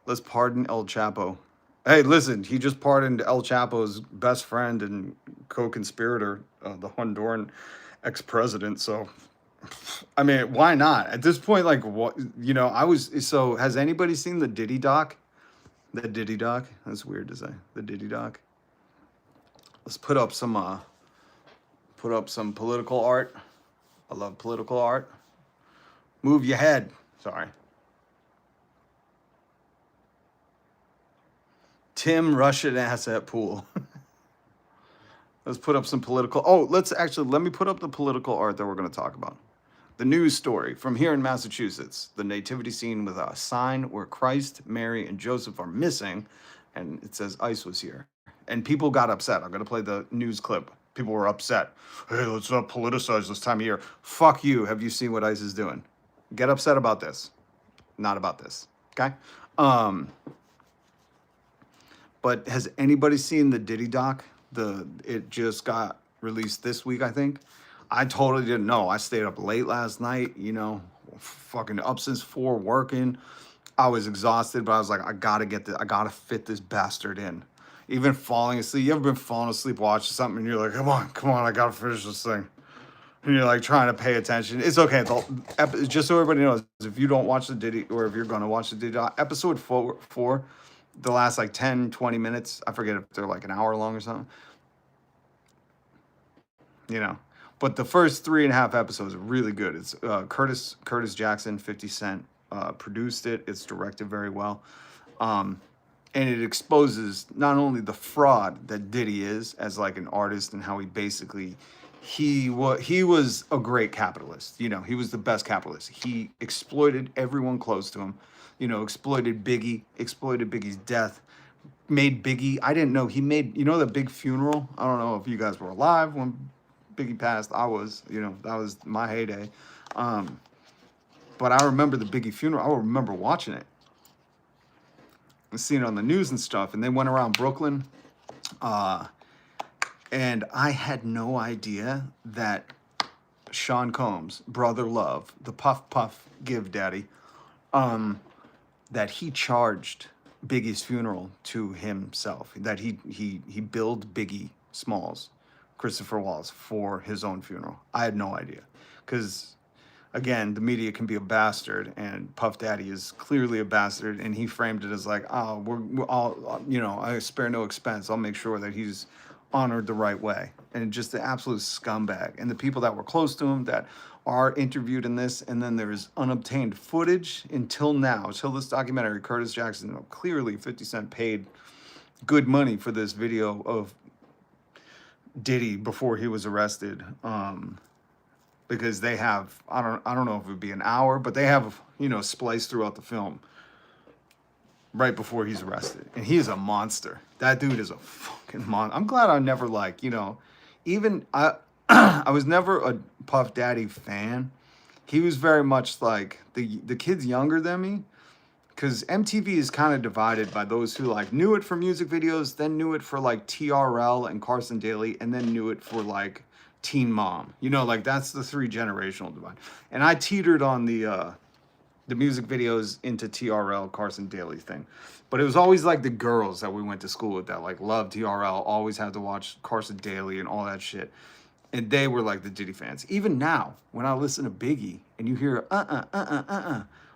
S1: Let's pardon El Chapo. Hey, listen, he just pardoned El Chapo's best friend and co-conspirator, the Honduran ex-president. So, I mean, why not? At this point, like, what, so has anybody seen the Diddy doc? The Diddy doc? That's weird to say. The Diddy doc. Let's put up some political art. I love political art. Move your head. Sorry. Tim Russian asset pool. Let's put up some political. Oh, let me put up the political art that we're going to talk about. The news story from here in Massachusetts. The nativity scene with a sign where Christ, Mary, and Joseph are missing. And it says ICE was here. And people got upset. I'm going to play the news clip. People were upset. Hey, let's not politicize this time of year. Fuck you. Have you seen what ICE is doing? Get upset about this. Not about this. Okay? But has anybody seen the Diddy doc? It just got released this week, I think. I totally didn't know. I stayed up late last night, fucking up since 4 working. I was exhausted, but I was like, I gotta fit this bastard in. Even falling asleep. You ever been falling asleep watching something and you're like, come on, I gotta finish this thing. And you're like trying to pay attention. It's okay. Just so everybody knows, if you don't watch the Diddy, or if you're gonna watch the Diddy doc, episode 4, the last like 10, 20 minutes, I forget if they're like an hour long or something, but the first 3.5 episodes are really good. It's Curtis Jackson, 50 Cent produced it. It's directed very well. And it exposes not only the fraud that Diddy is as like an artist and how he was a great capitalist. He was the best capitalist. He exploited everyone close to him. Exploited Biggie's death, made Biggie. I didn't know he made, the big funeral. I don't know if you guys were alive when Biggie passed. I was, that was my heyday. But I remember the Biggie funeral. I remember watching it and seeing it on the news and stuff. And they went around Brooklyn. And I had no idea that Sean Combs, Brother Love, the Puff Puff Give Daddy, that he charged Biggie's funeral to himself, that he billed Biggie Smalls, Christopher Wallace, for his own funeral. I had no idea, because again, the media can be a bastard, and Puff Daddy is clearly a bastard, and he framed it as like, oh, we're all, I spare no expense. I'll make sure that he's honored the right way. And just the absolute scumbag. And the people that were close to him that are interviewed in this, and then there's unobtained footage until this documentary. Curtis Jackson, clearly 50 Cent paid good money for this video of Diddy before he was arrested, because they have, I don't know if it would be an hour, but they have, spliced throughout the film right before he's arrested. And he is a monster. That dude is a fucking monster. I'm glad I never even I was never a Puff Daddy fan. He was very much like the kids younger than me, because MTV is kind of divided by those who knew it for music videos, then knew it for TRL and Carson Daly, and then knew it for Teen Mom. That's the 3 generational divide. And I teetered on the music videos into TRL, Carson Daly thing. But it was always the girls that we went to school with that loved TRL, always had to watch Carson Daly and all that shit. And they were the Diddy fans. Even now, when I listen to Biggie and you hear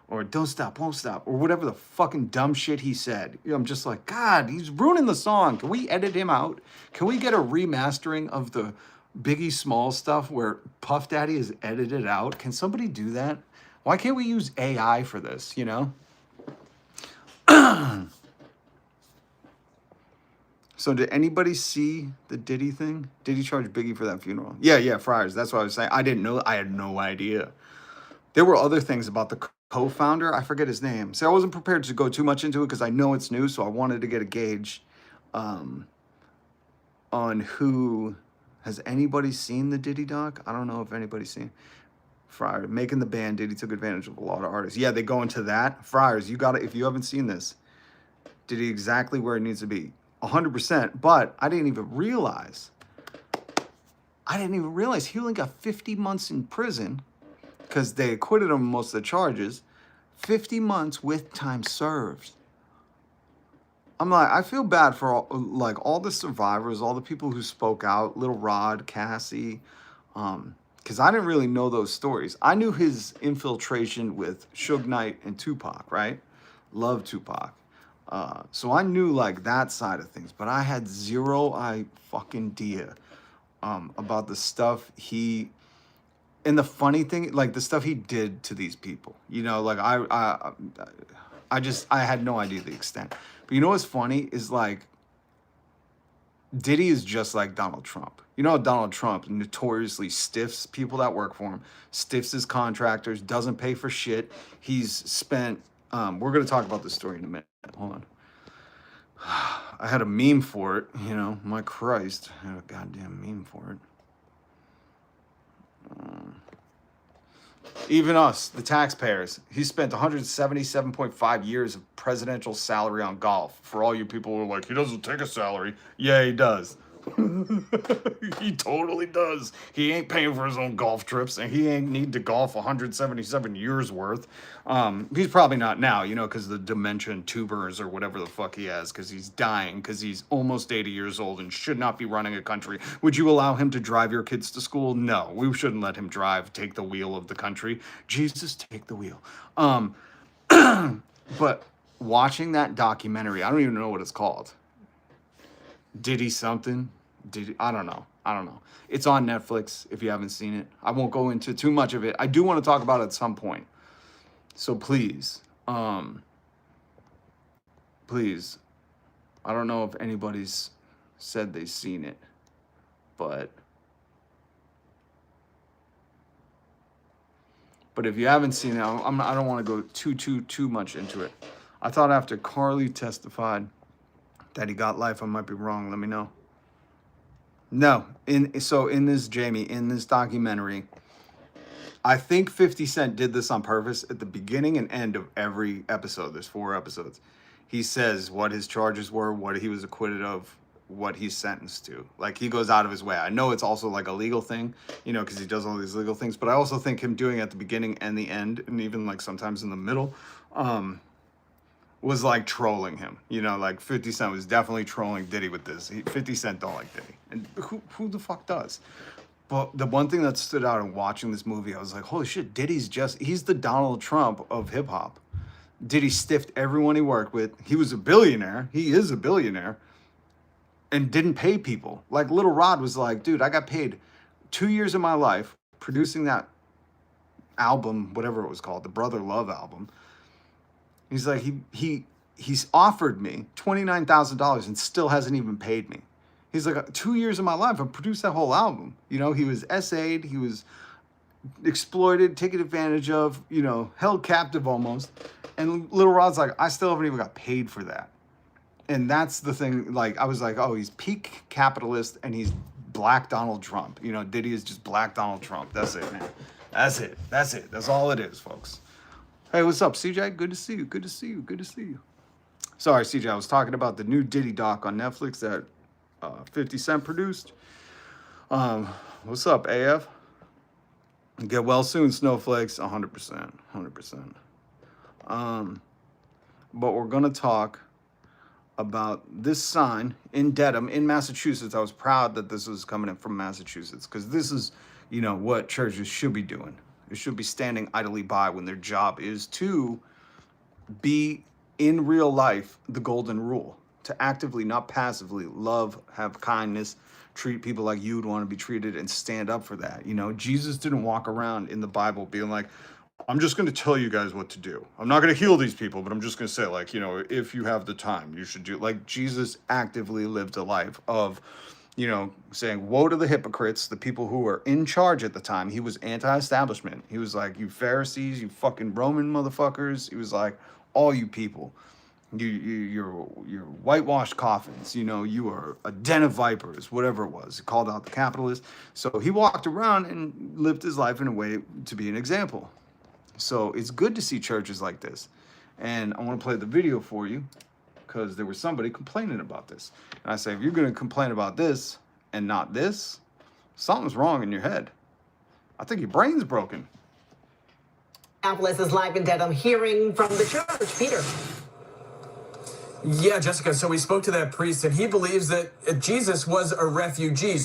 S1: or don't stop, won't stop, or whatever the fucking dumb shit he said, I'm just like, God, he's ruining the song. Can we edit him out? Can we get a remastering of the Biggie Smalls stuff where Puff Daddy is edited out? Can somebody do that? Why can't we use AI for this, So did anybody see the Diddy thing? Did he charge Biggie for that funeral? Yeah, Friars. That's what I was saying. I didn't know. I had no idea. There were other things about the co-founder. I forget his name. So I wasn't prepared to go too much into it because I know it's new. So I wanted to get a gauge on who. Has anybody seen the Diddy doc? I don't know if anybody's seen. Friars, making the band, Diddy took advantage of a lot of artists. Yeah, they go into that. Friars, you got to, if you haven't seen this, Diddy exactly where it needs to be. 100%. But I didn't even realize he only got 50 months in prison because they acquitted him of most of the charges. 50 months with time served. I'm like, I feel bad for all the survivors, all the people who spoke out, Little Rod, Cassie, because I didn't really know those stories. I knew his infiltration with Suge Knight and Tupac, right? Love Tupac. So I knew like that side of things, but I had zero fucking idea about the stuff and the funny thing, like the stuff he did to these people. You know, like I had no idea the extent. But you know what's funny is like Diddy is just like Donald Trump. You know how Donald Trump notoriously stiffs people that work for him, stiffs his contractors, doesn't pay for shit. He's spent, we're going to talk about this story in a minute. Hold on. I had a meme for it, you know, my Christ. I had a goddamn meme for it. Even us, the taxpayers, he spent 177.5 years of presidential salary on golf. For all you people who are like, he doesn't take a salary. Yeah, he does. He totally does. He ain't paying for his own golf trips, and he ain't need to golf 177 years worth. He's probably not now, you know, because the dementia and tumors or whatever the fuck he has, because he's dying, because he's almost 80 years old and should not be running a country. Would you allow him to drive your kids to school? No, we shouldn't let him take the wheel of the country. Jesus, take the wheel. But watching that documentary, I don't even know what it's called. Diddy something? I don't know. It's on Netflix if you haven't seen it. I won't go into too much of it. I do want to talk about it at some point. So please, please, I don't know if anybody's said they've seen it, but if you haven't seen it, I don't want to go too much into it. I thought after Carly testified that he got life, I might be wrong. Let me know. No, in this documentary, I think 50 Cent did this on purpose at the beginning and end of every episode. There's 4 episodes. He says what his charges were, what he was acquitted of, what he's sentenced to. Like, he goes out of his way. I know it's also like a legal thing, you know, because he does all these legal things, but I also think him doing it at the beginning and the end, and even like sometimes in the middle, was like trolling him. You know, like 50 Cent was definitely trolling Diddy with this. 50 Cent don't like Diddy. And who the fuck does? But the one thing that stood out in watching this movie, I was like, holy shit, he's the Donald Trump of hip hop. Diddy stiffed everyone he worked with. He was a billionaire. He is a billionaire. And didn't pay people. Like Little Rod was like, dude, I got paid 2 years of my life producing that album, whatever it was called, the Brother Love album. He's like, he's offered me $29,000 and still hasn't even paid me. He's like, 2 years of my life, I produced that whole album. You know, he was SA'd, he was exploited, taken advantage of, you know, held captive almost. And Little Rod's like, I still haven't even got paid for that. And that's the thing, like, I was like, oh, he's peak capitalist and he's black Donald Trump. You know, Diddy is just black Donald Trump. That's it, man. That's it. That's all it is, folks. Hey, what's up, CJ? Good to see you. Sorry, CJ, I was talking about the new Diddy doc on Netflix that 50 Cent produced. What's up, AF? Get well soon, Snowflakes. 100%. But we're going to talk about this sign in Dedham, in Massachusetts. I was proud that this was coming in from Massachusetts because this is, you know, what churches should be doing. They should be standing idly by when their job is to be, in real life, the golden rule. To actively, not passively, love, have kindness, treat people like you'd want to be treated, and stand up for that. You know, Jesus didn't walk around in the Bible being like, I'm just going to tell you guys what to do. I'm not going to heal these people, but I'm just going to say, like, you know, if you have the time, you should do. Like, Jesus actively lived a life of, you know, saying, woe to the hypocrites, the people who were in charge at the time. He was anti-establishment. He was like, you Pharisees, you fucking Roman motherfuckers. He was like, all you people. You're whitewashed coffins. You know, you are a den of vipers, whatever it was. He called out the capitalists. So he walked around and lived his life in a way to be an example. So it's good to see churches like this. And I want to play the video for you because there was somebody complaining about this. And I say, if you're going to complain about this and not this, something's wrong in your head. I think your brain's broken.
S4: Minneapolis is live in Dedham, hearing from the church. Peter.
S3: Yeah, Jessica, so we spoke to that priest, and he believes that Jesus was a refugee.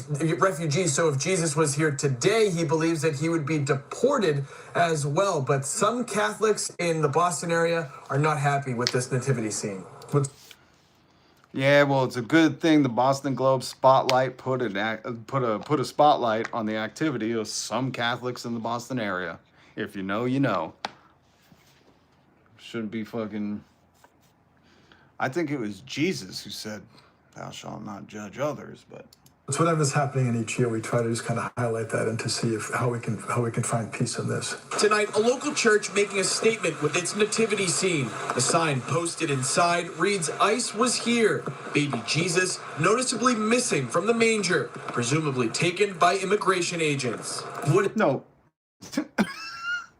S3: So if Jesus was here today, he believes that he would be deported as well. But some Catholics in the Boston area are not happy with this nativity scene.
S1: Yeah, well, it's a good thing the Boston Globe spotlight put a spotlight on the activity of some Catholics in the Boston area. If you know, you know. Shouldn't be fucking... I think it was Jesus who said, "Thou shalt not judge others," but
S5: it's whatever's happening in each year. We try to just kind of highlight that and to see how we can find peace in this.
S3: Tonight, a local church making a statement with its nativity scene. The sign posted inside reads, "ICE was here. Baby Jesus noticeably missing from the manger, presumably taken by immigration agents."
S1: no.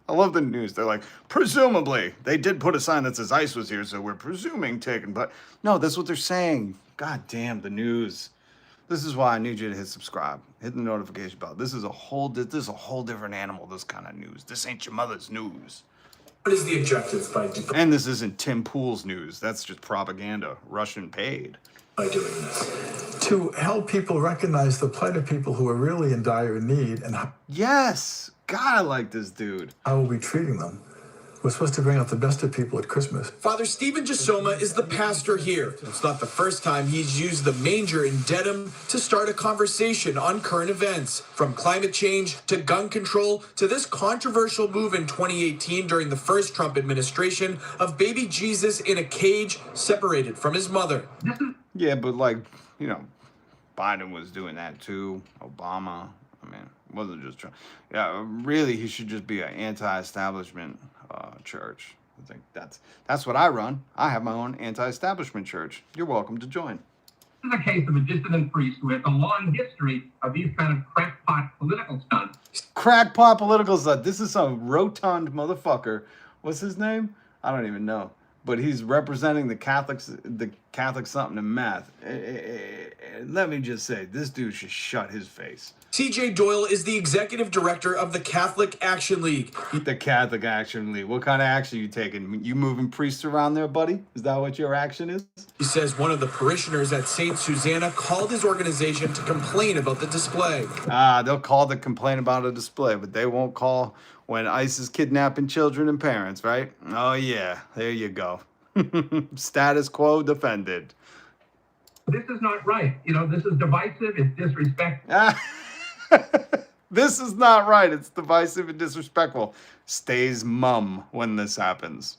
S1: I love the news. They're like, presumably, they did put a sign that says ICE was here, so we're presuming taken. But no, that's what they're saying. God damn, the news. This is why I need you to hit subscribe. Hit the notification bell. This is a whole different animal, this kind of news. This ain't your mother's news.
S5: What is the objective
S1: And this isn't Tim Pool's news. That's just propaganda. Russian paid.
S5: by doing this? To help people recognize the plight of people who are really in dire need and
S1: Yes. God, I like this dude.
S5: how are we treating them? We're supposed to bring out the best of people at Christmas.
S3: Father Stephen Gisoma is the pastor here. It's not the first time he's used the manger in Dedham to start a conversation on current events, from climate change to gun control to this controversial move in 2018 during the first Trump administration of baby Jesus in a cage separated from his mother.
S1: Yeah, but like, you know, Biden was doing that too. Obama. I mean, it wasn't just Trump. Yeah, really, he should just be an anti-establishment church. I think that's what I run. I have my own anti-establishment church. You're welcome to join.
S6: This is a case of a dissident priest with a long history of these kind of crackpot political stunts.
S1: Crackpot political stuff. This is some rotund motherfucker. What's his name? I don't even know. But he's representing the Catholic something in math. Let me just say, this dude should shut his face.
S3: CJ Doyle is the executive director of the Catholic Action League.
S1: The Catholic Action League. What kind of action you taking? You moving priests around there, buddy? Is that what your action is?
S3: He says one of the parishioners at St. Susanna called his organization to complain about the display.
S1: They'll call to complain about a display, but they won't call when ICE is kidnapping children and parents, right? Oh, yeah. There you go. Status quo defended.
S6: This is not right. You know, this is divisive. It's disrespectful.
S1: This is not right. It's divisive and disrespectful. Stays mum when this happens.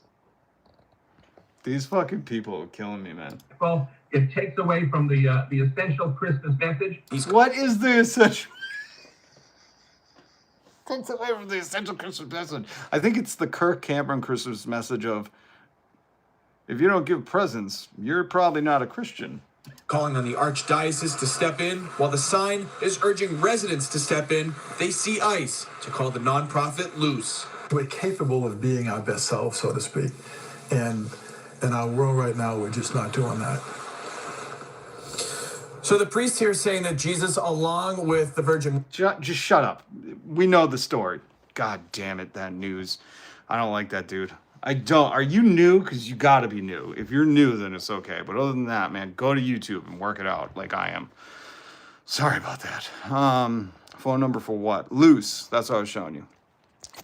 S1: These fucking people are killing me, man.
S6: Well, it takes away from the essential Christmas message.
S1: What is the essential? Takes away from the essential Christmas message. I think it's the Kirk Cameron Christmas message of, if you don't give presents, you're probably not a Christian.
S3: Calling on the Archdiocese to step in, while the sign is urging residents to step in, they see ICE to call the nonprofit loose.
S5: We're capable of being our best selves, so to speak. And in our world right now, we're just not doing that.
S3: So the priest here is saying that Jesus, along with the Virgin...
S1: Just shut up. We know the story. God damn it, that news. I don't like that dude. I don't. Are you new? Because you got to be new. If you're new, then it's okay. But other than that, man, go to YouTube and work it out like I am. Sorry about that. Phone number for what? Loose. That's what I was showing you.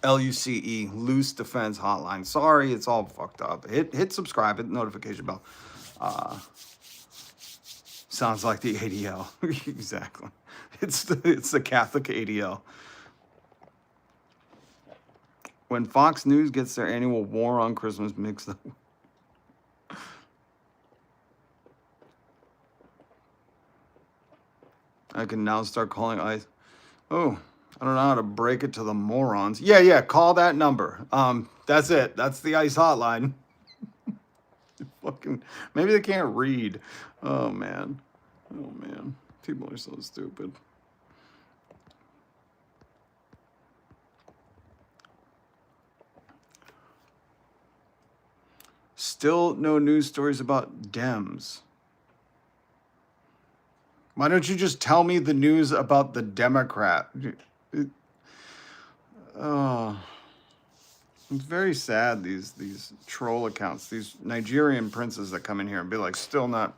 S1: LUCE, Loose Defense Hotline. Sorry, it's all fucked up. Hit subscribe, hit the notification bell. Sounds like the ADL. Exactly. It's the Catholic ADL. When Fox News gets their annual War on Christmas mixed up. I can now start calling ICE. Oh, I don't know how to break it to the morons. Yeah, call that number. That's it. That's the ICE hotline. Fucking, maybe they can't read. Oh man. Oh man. People are so stupid. Still no news stories about Dems. Why don't you just tell me the news about the Democrat? Oh, it's very sad, these troll accounts, these Nigerian princes that come in here and be like, still not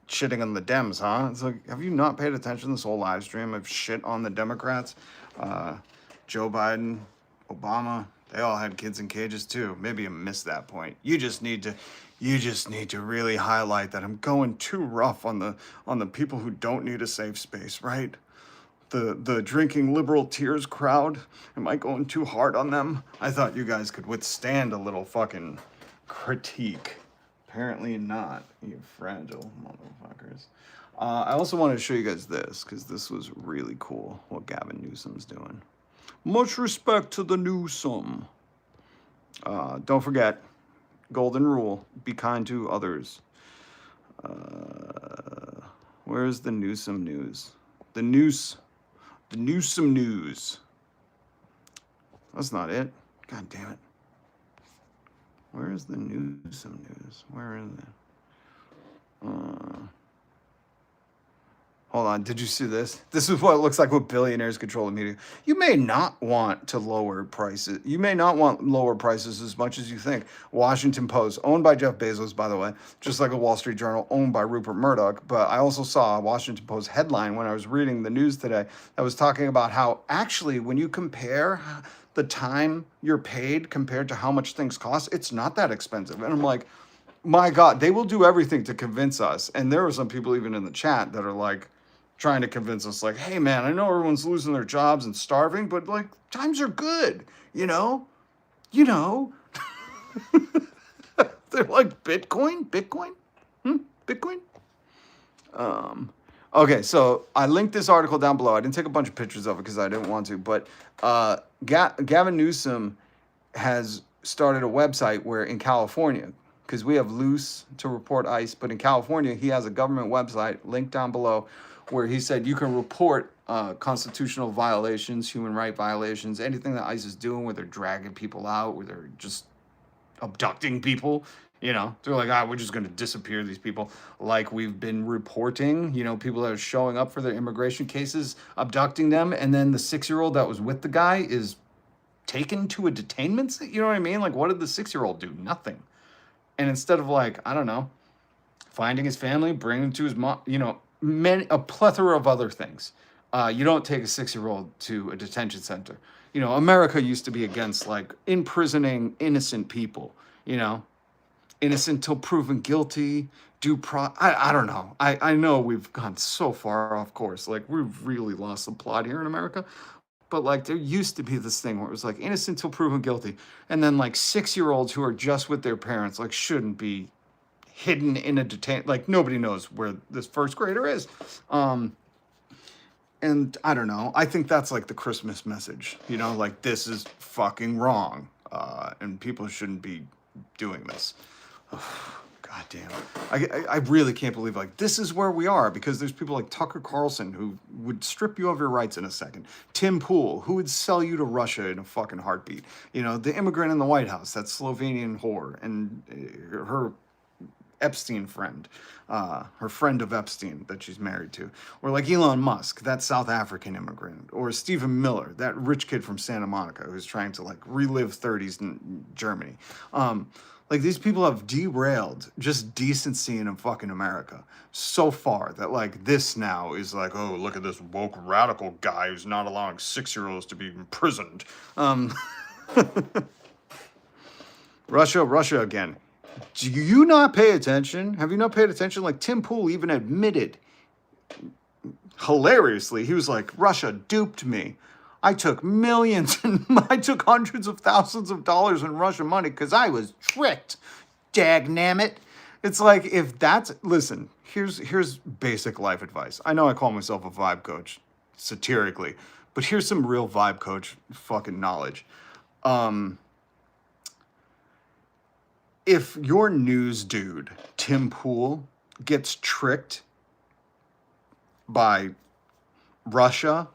S1: shitting on the Dems, huh? It's like, have you not paid attention this whole live stream of shit on the Democrats? Joe Biden, Obama, they all had kids in cages too. Maybe you missed that point. You just need to really highlight that I'm going too rough on the people who don't need a safe space, right? The drinking liberal tears crowd. Am I going too hard on them? I thought you guys could withstand a little fucking critique. Apparently not, you fragile motherfuckers. I also wanted to show you guys this, because this was really cool, what Gavin Newsom's doing. Much respect to the Newsom. Don't forget, golden rule, be kind to others. Where's the Newsom news? The Newsom news. That's not it. God damn it. Where is the Newsom news? Where is it? Hold on, did you see this? This is what it looks like when billionaires control the media. You may not want to lower prices. You may not want lower prices as much as you think. Washington Post, owned by Jeff Bezos, by the way, just like a Wall Street Journal, owned by Rupert Murdoch. But I also saw a Washington Post headline when I was reading the news today that was talking about how actually when you compare the time you're paid compared to how much things cost, it's not that expensive. And I'm like, my God, they will do everything to convince us. And there are some people even in the chat that are like, trying to convince us, like, hey man, I know everyone's losing their jobs and starving, but like times are good, you know. They're like Bitcoin. Bitcoin. Okay, so I linked this article down below. I didn't take a bunch of pictures of it because I didn't want to, but Gavin Newsom has started a website where in California, because we have loose to report ICE, but in California he has a government website linked down below where he said you can report constitutional violations, human right violations, anything that ICE is doing where they're dragging people out, where they're just abducting people. You know, they're like, we're just going to disappear these people, like we've been reporting, you know, people that are showing up for their immigration cases, abducting them, and then the 6-year-old that was with the guy is taken to a detainment. You know what I mean? Like, what did the 6-year-old do? Nothing. And instead of, like, I don't know, finding his family, bringing him to his mom, you know, a plethora of other things. You don't take a 6-year-old to a detention center. You know, America used to be against, like, imprisoning innocent people, you know, innocent till proven guilty, I don't know. I know we've gone so far off course. Like, we've really lost the plot here in America. But, like, there used to be this thing where it was, like, innocent till proven guilty. And then, like, 6-year-olds who are just with their parents, like, shouldn't be hidden in a like, nobody knows where this first grader is. And I don't know. I think that's, like, the Christmas message. You know, like, this is fucking wrong. And people shouldn't be doing this. Oh, God damn. I really can't believe, like, this is where we are, because there's people like Tucker Carlson who would strip you of your rights in a second. Tim Pool, who would sell you to Russia in a fucking heartbeat. You know, the immigrant in the White House, that Slovenian whore, and her Epstein friend, her friend of Epstein that she's married to. Or like Elon Musk, that South African immigrant. Or Stephen Miller, that rich kid from Santa Monica who's trying to, like, relive 30s in Germany. Like, these people have derailed just decency in fucking America so far that, like, this now is like, oh, look at this woke radical guy who's not allowing 6-year-olds to be imprisoned. Russia again. Do you not pay attention? Have you not paid attention? Like, Tim Pool even admitted, hilariously, he was like, Russia duped me. I took millions and I took hundreds of thousands of dollars in Russian money because I was tricked. Dagnammit. It's like, if that's, listen, here's basic life advice. I know I call myself a vibe coach satirically, but here's some real vibe coach fucking knowledge. if your news dude, Tim Pool, gets tricked by Russia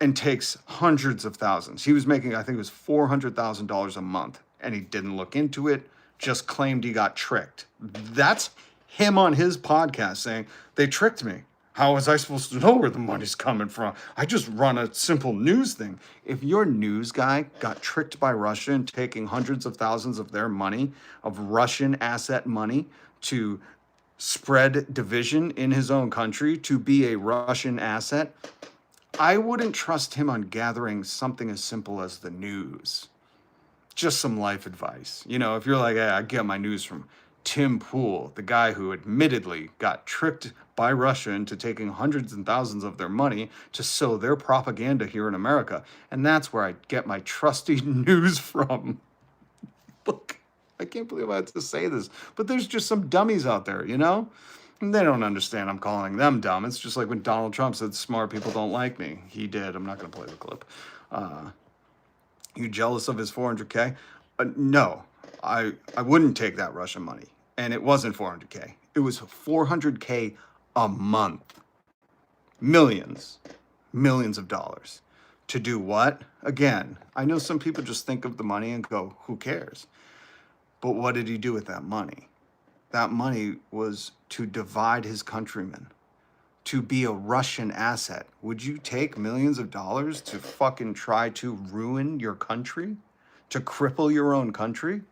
S1: and takes hundreds of thousands. He was making, I think it was $400,000 a month, and he didn't look into it, just claimed he got tricked. That's him on his podcast saying, they tricked me. How was I supposed to know where the money's coming from? I just run a simple news thing. If your news guy got tricked by Russia and taking hundreds of thousands of their money, of Russian asset money, to spread division in his own country, to be a Russian asset, I wouldn't trust him on gathering something as simple as the news. Just some life advice. You know, if you're like, hey, I get my news from Tim Pool, the guy who admittedly got tricked by Russia into taking hundreds and thousands of their money to sow their propaganda here in America. And that's where I get my trusty news from. Look, I can't believe I had to say this, but there's just some dummies out there, you know? And they don't understand I'm calling them dumb. It's just like when Donald Trump said smart people don't like me. He did. I'm not going to play the clip. You jealous of his 400K? No, I wouldn't take that Russian money. And it wasn't 400K. It was 400K a month. Millions of dollars. To do what? Again, I know some people just think of the money and go, who cares? But what did he do with that money? That money was to divide his countrymen, to be a Russian asset. Would you take millions of dollars to fucking try to ruin your country? To cripple your own country?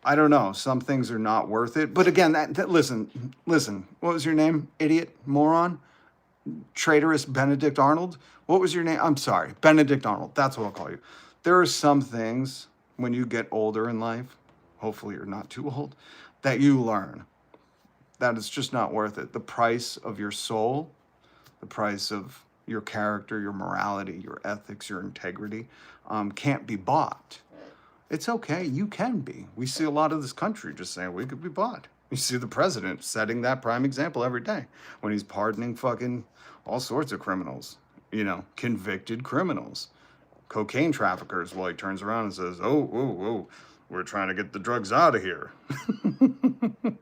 S1: I don't know. Some things are not worth it. But again, listen. What was your name? Idiot? Moron? Traitorous Benedict Arnold? What was your name? I'm sorry. Benedict Arnold. That's what I'll call you. There are some things when you get older in life, hopefully you're not too old, that you learn that it's just not worth it. The price of your soul, the price of your character, your morality, your ethics, your integrity, can't be bought. It's okay, you can be. We see a lot of this country just saying we could be bought. You see the president setting that prime example every day when he's pardoning fucking all sorts of criminals, you know, convicted criminals, cocaine traffickers, while he turns around and says, oh, we're trying to get the drugs out of here.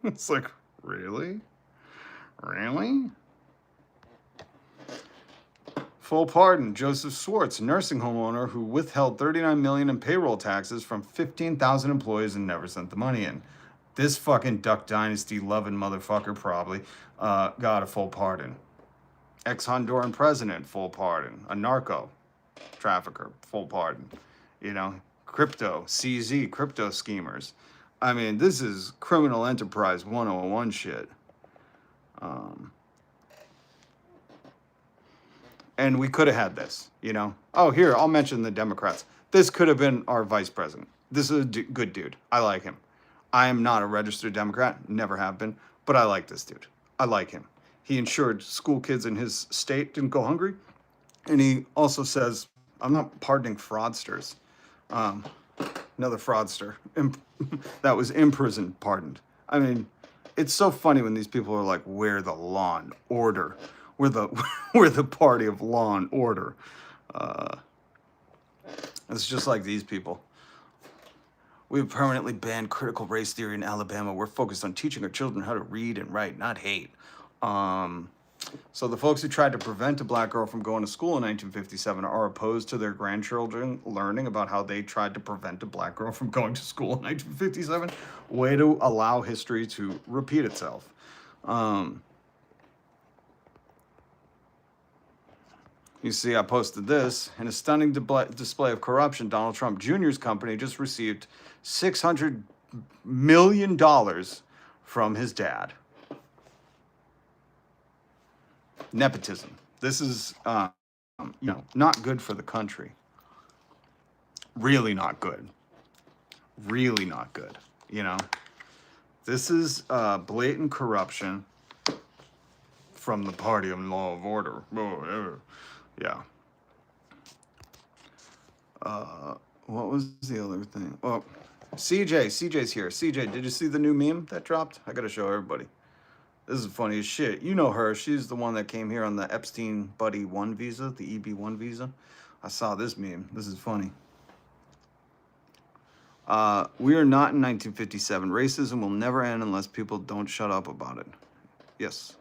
S1: It's like, really? Really? Full pardon, Joseph Swartz, nursing home owner who withheld $39 million in payroll taxes from 15,000 employees and never sent the money in. This fucking Duck Dynasty loving motherfucker probably got a full pardon. Ex-Honduran president, full pardon. A narco trafficker, full pardon. You know, crypto, CZ, crypto schemers. I mean, this is criminal enterprise 101 shit. And we could have had this, you know. Oh, here, I'll mention the Democrats. This could have been our vice president. This is a good dude. I like him. I am not a registered Democrat, never have been, but I like this dude. I like him. He ensured school kids in his state didn't go hungry. And he also says, I'm not pardoning fraudsters. Another fraudster that was imprisoned, pardoned. I mean, it's so funny when these people are like, we're the law and order. We're the party of law and order. It's just like these people. We've permanently banned critical race theory in Alabama. We're focused on teaching our children how to read and write, not hate. So the folks who tried to prevent a black girl from going to school in 1957 are opposed to their grandchildren learning about how they tried to prevent a black girl from going to school in 1957. Way to allow history to repeat itself. You see, I posted this. In a stunning display of corruption, Donald Trump Jr.'s company just received $600 million from his dad. Nepotism. This is, not good for the country. Really not good. Really not good, you know. This is blatant corruption from the party of law of order. Yeah. What was the other thing? Oh, CJ's here. CJ, did you see the new meme that dropped? I gotta show everybody. This is funny as shit. You know her. She's the one that came here on the Epstein Buddy 1 visa, the EB1 visa. I saw this meme. This is funny. We are not in 1957. Racism will never end unless people don't shut up about it. Yes.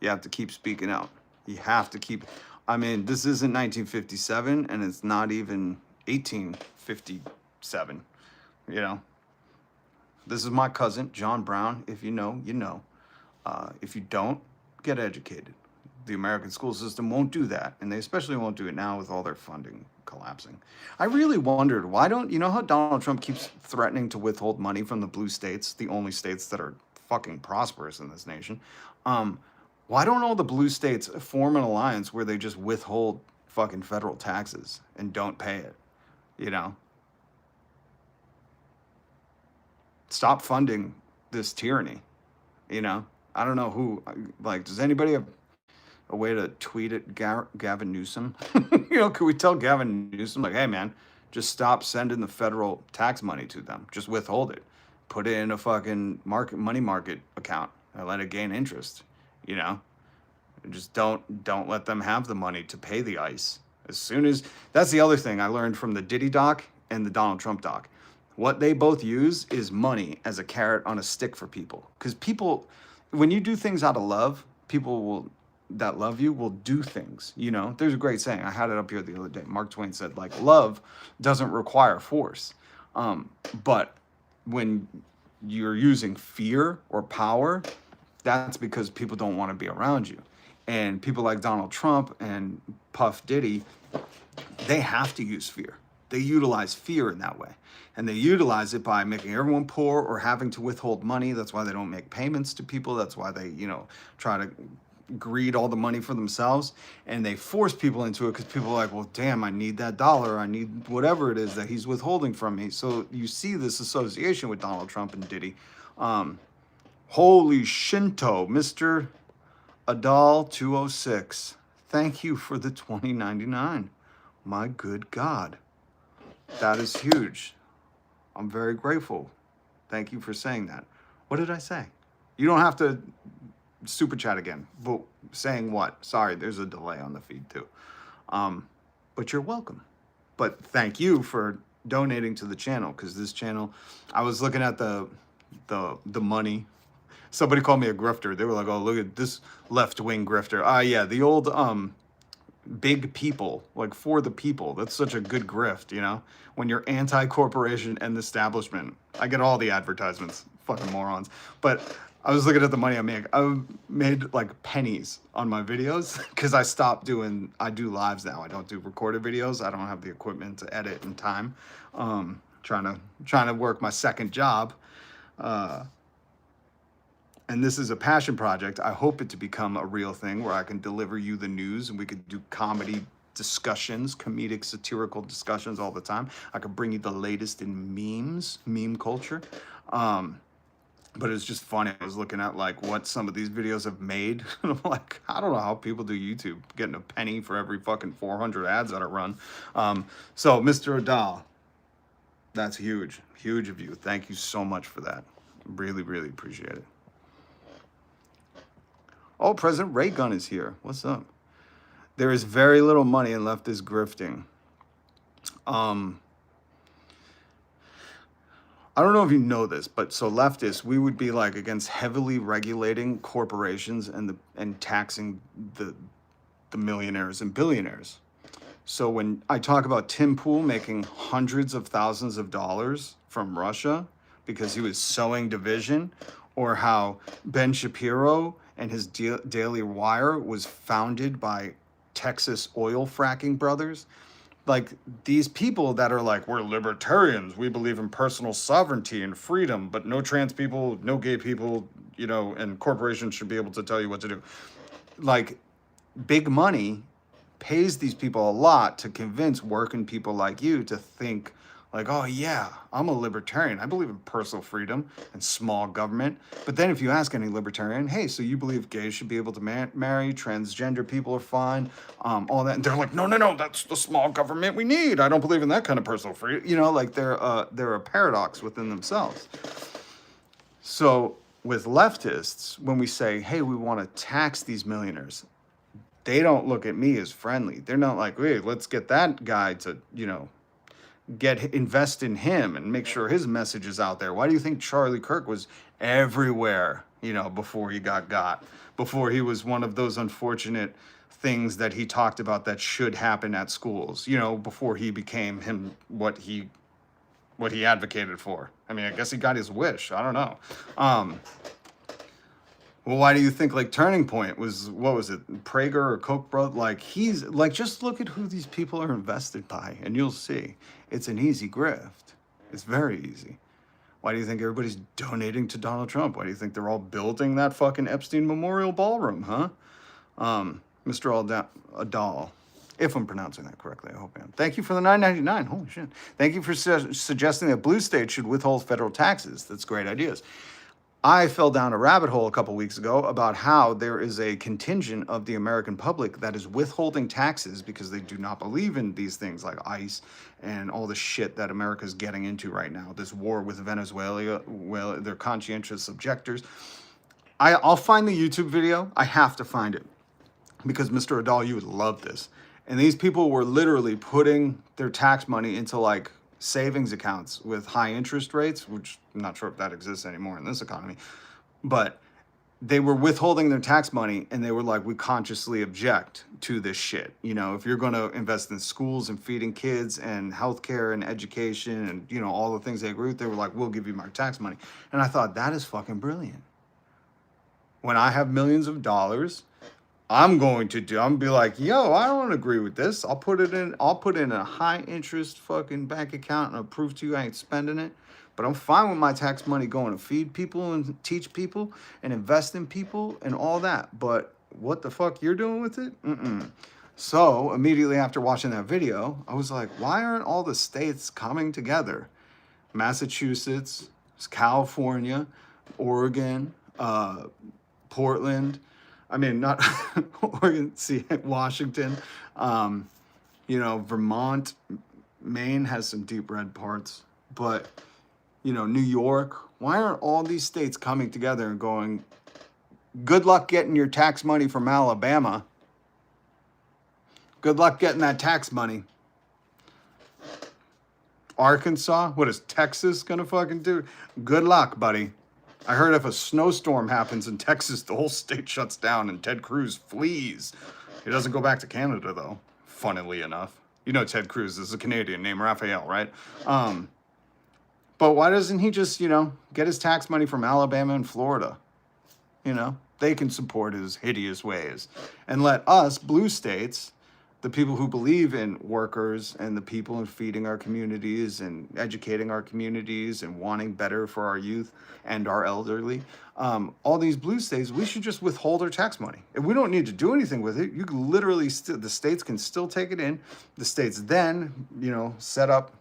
S1: You have to keep speaking out. You have to keep. I mean, this isn't 1957, and it's not even 1857. You know, this is my cousin, John Brown. If you know, you know. If you don't, get educated. The American school system won't do that, and they especially won't do it now with all their funding collapsing. I really wondered, why don't, you know how Donald Trump keeps threatening to withhold money from the blue states, the only states that are fucking prosperous in this nation? Why don't all the blue states form an alliance where they just withhold fucking federal taxes and don't pay it? You know? Stop funding this tyranny. You know? I don't know who, like, does anybody have a way to tweet at Gavin Newsom? You know, could we tell Gavin Newsom, like, hey, man, just stop sending the federal tax money to them. Just withhold it. Put it in a fucking money market account and let it gain interest. You know, just don't let them have the money to pay the ICE. As soon as, that's the other thing I learned from the Diddy doc and the Donald Trump doc. What they both use is money as a carrot on a stick for people. Because people, when you do things out of love, people that love you will do things. You know, there's a great saying. I had it up here the other day. Mark Twain said, like, love doesn't require force. But when you're using fear or power, that's because people don't want to be around you. And people like Donald Trump and Puff Diddy, they have to use fear. They utilize fear in that way. And they utilize it by making everyone poor or having to withhold money. That's why they don't make payments to people. That's why they, you know, try to greed all the money for themselves. And they force people into it because people are like, well, damn, I need that dollar. I need whatever it is that he's withholding from me. So you see this association with Donald Trump and Diddy. Holy Shinto, Mr. Adal 206. Thank you for the $20.99. My good God. That is huge. I'm very grateful. Thank you for saying that. What did I say? You don't have to super chat again. But saying what? Sorry, there's a delay on the feed too. But you're welcome. But thank you for donating to the channel, because this channel, I was looking at the money. Somebody called me a grifter. They were like, oh, look at this left-wing grifter. Yeah, the old big people, like for the people. That's such a good grift, you know? When you're anti-corporation and establishment. I get all the advertisements, fucking morons. But I was looking at the money I make. I made like pennies on my videos because I stopped doing, I do lives now. I don't do recorded videos. I don't have the equipment to edit in time. Trying to work my second job. And this is a passion project. I hope it to become a real thing where I can deliver you the news and we could do comedy discussions, comedic, satirical discussions all the time. I could bring you the latest in memes, meme culture. But it's just funny. I was looking at like what some of these videos have made. And I'm like, I don't know how people do YouTube, getting a penny for every fucking 400 ads that I run. So Mr. Adal, that's huge. Huge of you. Thank you so much for that. Really, really appreciate it. Oh, President Raygun is here. What's up? There is very little money in leftist grifting. I don't know if you know this, but so leftists, we would be like against heavily regulating corporations and taxing the millionaires and billionaires. So when I talk about Tim Pool making hundreds of thousands of dollars from Russia because he was sowing division, or how Ben Shapiro and his Daily Wire was founded by Texas oil fracking brothers. Like these people that are like, we're libertarians, we believe in personal sovereignty and freedom, but no trans people, no gay people, you know, and corporations should be able to tell you what to do. Like big money pays these people a lot to convince working people like you to think like, oh yeah, I'm a libertarian. I believe in personal freedom and small government. But then if you ask any libertarian, hey, so you believe gays should be able to marry, transgender people are fine, all that. And they're like, no, that's the small government we need. I don't believe in that kind of personal freedom. You know, like they're a paradox within themselves. So with leftists, when we say, hey, we want to tax these millionaires, they don't look at me as friendly. They're not like, hey, let's get that guy to, you know, invest in him and make sure his message is out there? Why do you think Charlie Kirk was everywhere, before he got, before he was one of those unfortunate things that he talked about that should happen at schools, before he became what he advocated for? I mean, I guess he got his wish. I don't know. Well, why do you think like Turning Point was, what was it, Prager or Koch brother? Like he's like, just look at who these people are invested by and you'll see it's an easy grift. It's very easy. Why do you think everybody's donating to Donald Trump? Why do you think they're all building that fucking Epstein Memorial Ballroom, huh? Mr. Adal, if I'm pronouncing that correctly, I hope I am. Thank you for the $9.99. Holy shit. Thank you for suggesting that blue states should withhold federal taxes. That's great ideas. I fell down a rabbit hole a couple weeks ago about how there is a contingent of the American public that is withholding taxes because they do not believe in these things like ICE and all the shit that America's getting into right now. This war with Venezuela, well, they're conscientious objectors. I'll find the YouTube video. I have to find it because Mr. Adal, you would love this. And these people were literally putting their tax money into like savings accounts with high interest rates, which I'm not sure if that exists anymore in this economy, but they were withholding their tax money and they were like, we consciously object to this shit. If you're going to invest in schools and feeding kids and healthcare and education and, all the things they agree with, they were like, we'll give you my tax money. And I thought that is fucking brilliant. When I have millions of dollars, I'm gonna be like, yo, I don't agree with this. I'll put it in a high interest fucking bank account and I'll prove to you I ain't spending it. But I'm fine with my tax money going to feed people and teach people and invest in people and all that. But what the fuck you're doing with it? So immediately after watching that video, I was like, why aren't all the states coming together? Massachusetts, California, Oregon, Portland, not Oregon, Washington, Vermont, Maine has some deep red parts, but, New York, why aren't all these states coming together and going, good luck getting your tax money from Alabama. Good luck getting that tax money. Arkansas, what is Texas gonna fucking do? Good luck, buddy. I heard if a snowstorm happens in Texas, the whole state shuts down and Ted Cruz flees. He doesn't go back to Canada, though, funnily enough. Ted Cruz is a Canadian named Raphael, right? But why doesn't he just, get his tax money from Alabama and Florida? They can support his hideous ways. And let us, blue states, the people who believe in workers and the people in feeding our communities and educating our communities and wanting better for our youth and our elderly, all these blue states, we should just withhold our tax money. And we don't need to do anything with it. You can literally, the states can still take it in. The states then, set up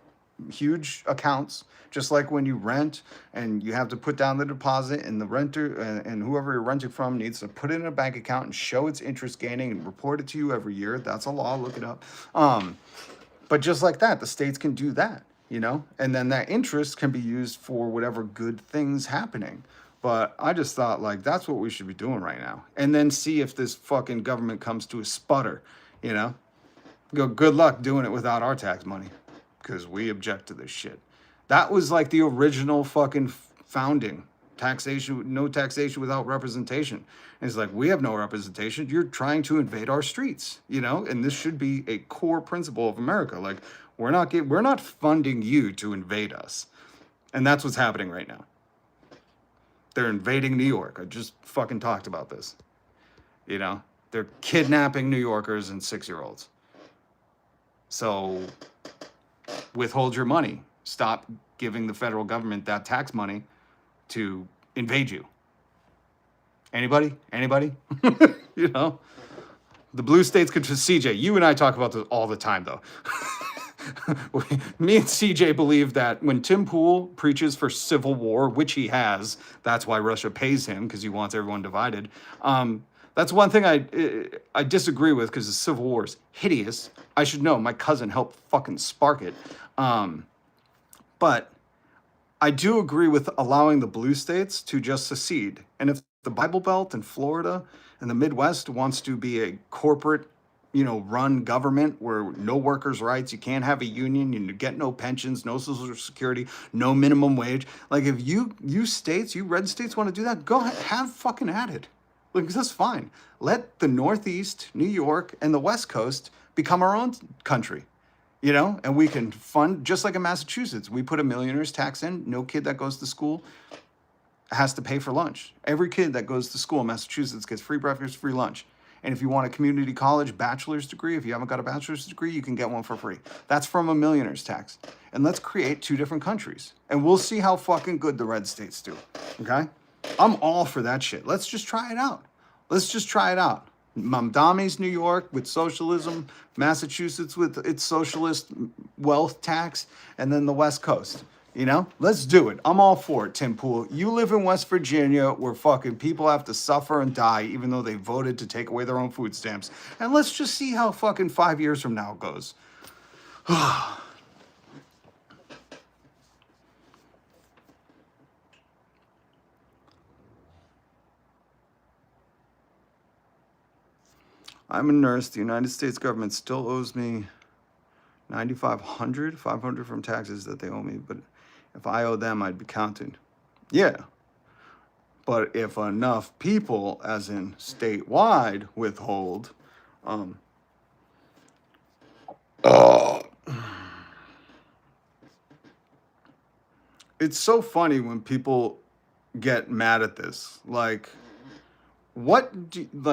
S1: huge accounts, just like when you rent and you have to put down the deposit and the renter and whoever you're renting from needs to put it in a bank account and show its interest gaining and report it to you every year. That's a law, look it up. But just like that, the states can do that, and then that interest can be used for whatever good things happening. But I just thought like, that's what we should be doing right now. And then see if this fucking government comes to a sputter, go, good luck doing it without our tax money. Because we object to this shit. That was like the original fucking founding. Taxation, no taxation without representation. And it's like, we have no representation. You're trying to invade our streets, and this should be a core principle of America. Like, we're not funding you to invade us. And that's what's happening right now. They're invading New York. I just fucking talked about this. They're kidnapping New Yorkers and 6-year-olds. So withhold your money. Stop giving the federal government that tax money to invade you. Anybody? The blue states could just, CJ, you and I talk about this all the time, though. Me and CJ believe that when Tim Pool preaches for civil war, which he has, that's why Russia pays him, because he wants everyone divided. That's one thing I disagree with, because the Civil War is hideous. I should know. My cousin helped fucking spark it. But I do agree with allowing the blue states to just secede. And if the Bible Belt and Florida and the Midwest wants to be a corporate run government where no workers' rights, you can't have a union, you get no pensions, no social security, no minimum wage. Like if you states, you red states want to do that, go ahead, have fucking at it. Like that's fine. Let the Northeast, New York, and the West Coast become our own country. And we can fund, just like in Massachusetts, we put a millionaire's tax in. No kid that goes to school has to pay for lunch. Every kid that goes to school in Massachusetts gets free breakfast, free lunch. And if you want a community college bachelor's degree, if you haven't got a bachelor's degree, you can get one for free. That's from a millionaire's tax. And let's create 2 different countries. And we'll see how fucking good the red states do. Okay? I'm all for that shit. Let's just try it out. Mamdami's New York with socialism, Massachusetts with its socialist wealth tax, and then the West Coast. Let's do it. I'm all for it, Tim Pool. You live in West Virginia where fucking people have to suffer and die even though they voted to take away their own food stamps. And let's just see how fucking 5 years from now it goes. I'm a nurse. The United States government still owes me $500 from taxes that they owe me, but if I owe them, I'd be counted. Yeah. But if enough people, as in statewide, withhold, it's so funny when people get mad at this. Like,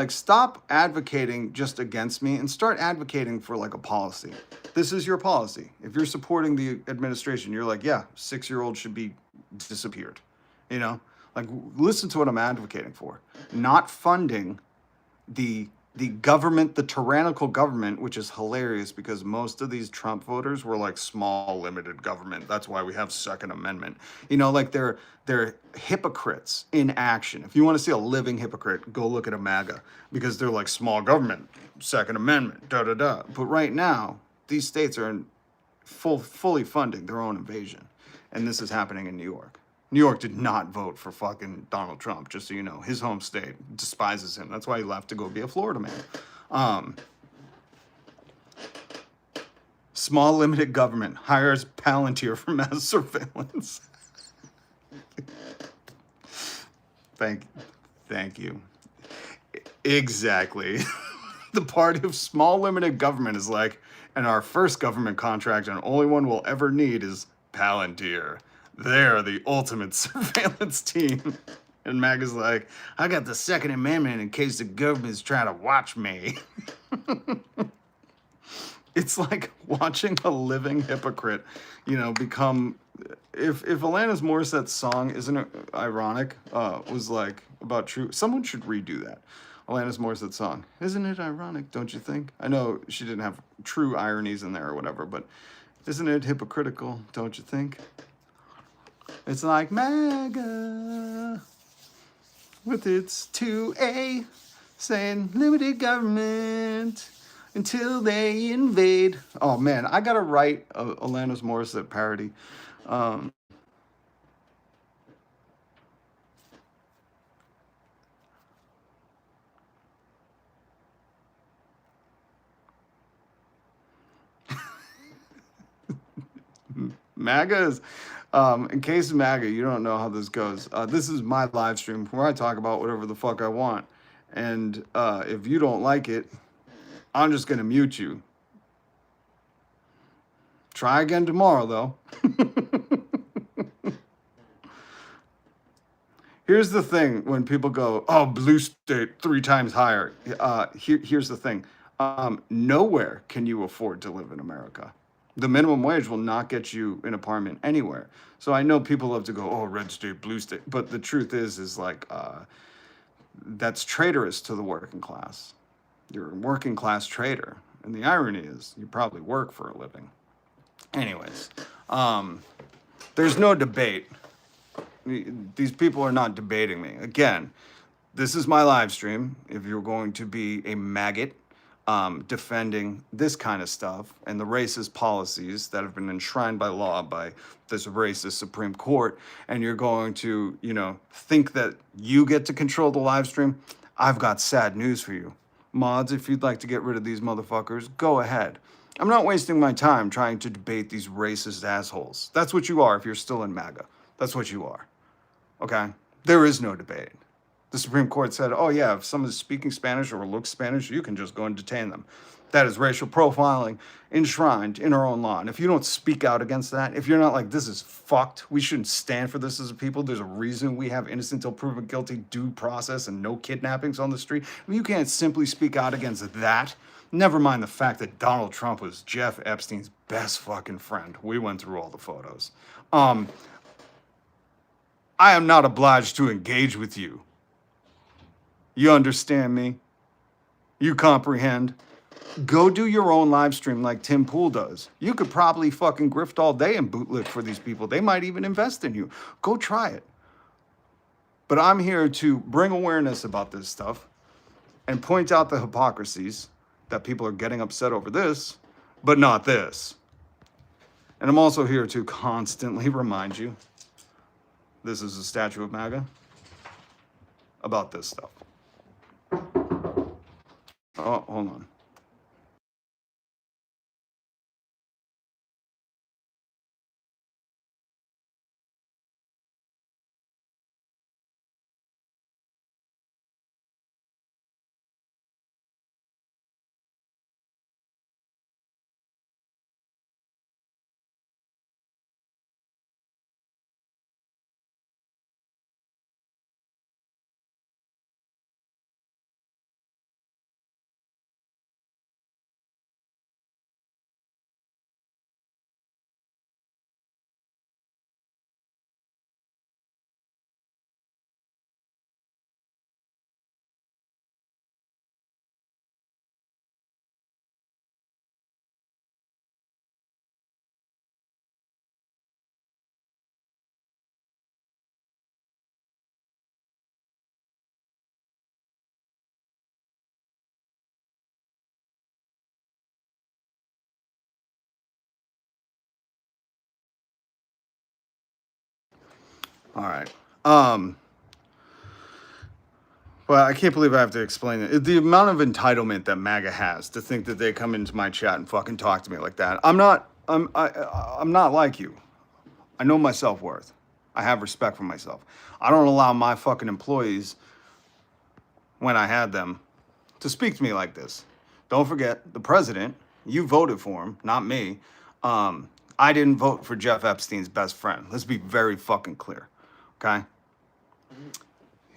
S1: stop advocating just against me and start advocating for like a policy. This is your policy. If you're supporting the administration, you're like, yeah, 6-year-olds should be disappeared. Listen to what I'm advocating for. Not funding the government, the tyrannical government, which is hilarious because most of these Trump voters were like small, limited government. That's why we have Second Amendment. They're hypocrites in action. If you want to see a living hypocrite, go look at a MAGA because they're like small government, Second Amendment, da-da-da. But right now, these states are fully funding their own invasion. And this is happening in New York. New York did not vote for fucking Donald Trump, just so you know. His home state despises him. That's why he left to go be a Florida man. Small limited government hires Palantir for mass surveillance. Thank you. Exactly. The party of small limited government is like, and our first government contract and only one we'll ever need is Palantir. They're the ultimate surveillance team. And MAGA's like, I got the Second Amendment in case the government's trying to watch me. It's like watching a living hypocrite, become... If Alanis Morissette's song, isn't it ironic, was like about true... Someone should redo that. Alanis Morissette's song. Isn't it ironic, don't you think? I know she didn't have true ironies in there or whatever, but isn't it hypocritical, don't you think? It's like MAGA with its 2A saying limited government until they invade. Oh man, I gotta write a Alanis Morissette parody. MAGA is, in case of MAGA, you don't know how this goes. This is my live stream where I talk about whatever the fuck I want. And if you don't like it, I'm just going to mute you. Try again tomorrow, though. Here's the thing when people go, oh, blue state 3 times higher. Here's the thing. Nowhere can you afford to live in America. The minimum wage will not get you an apartment anywhere. So I know people love to go, oh, red state, blue state. But the truth is like, that's traitorous to the working class. You're a working class traitor. And the irony is you probably work for a living. Anyways, there's no debate. These people are not debating me. Again, this is my live stream. If you're going to be a maggot defending this kind of stuff and the racist policies that have been enshrined by law by this racist Supreme Court, and you're going to, think that you get to control the live stream, I've got sad news for you. Mods, if you'd like to get rid of these motherfuckers, go ahead. I'm not wasting my time trying to debate these racist assholes. That's what you are if you're still in MAGA. That's what you are. Okay? There is no debate. The Supreme Court said, oh yeah, if someone's speaking Spanish or looks Spanish, you can just go and detain them. That is racial profiling enshrined in our own law. And if you don't speak out against that, if you're not like, this is fucked, we shouldn't stand for this as a people, there's a reason we have innocent till proven guilty due process and no kidnappings on the street. If you can't simply speak out against that, never mind the fact that Donald Trump was Jeff Epstein's best fucking friend. We went through all the photos. I am not obliged to engage with you. You understand me? You comprehend? Go do your own live stream like Tim Pool does. You could probably fucking grift all day and bootlick for these people. They might even invest in you. Go try it. But I'm here to bring awareness about this stuff and point out the hypocrisies that people are getting upset over this, but not this. And I'm also here to constantly remind you, this is a statue of MAGA, about this stuff. Oh, hold on. All right. Well, I can't believe I have to explain it. The amount of entitlement that MAGA has to think that they come into my chat and fucking talk to me like that. I'm not like you. I know my self-worth. I have respect for myself. I don't allow my fucking employees, when I had them, to speak to me like this. Don't forget, the president, you voted for him, not me. I didn't vote for Jeff Epstein's best friend. Let's be very fucking clear, okay?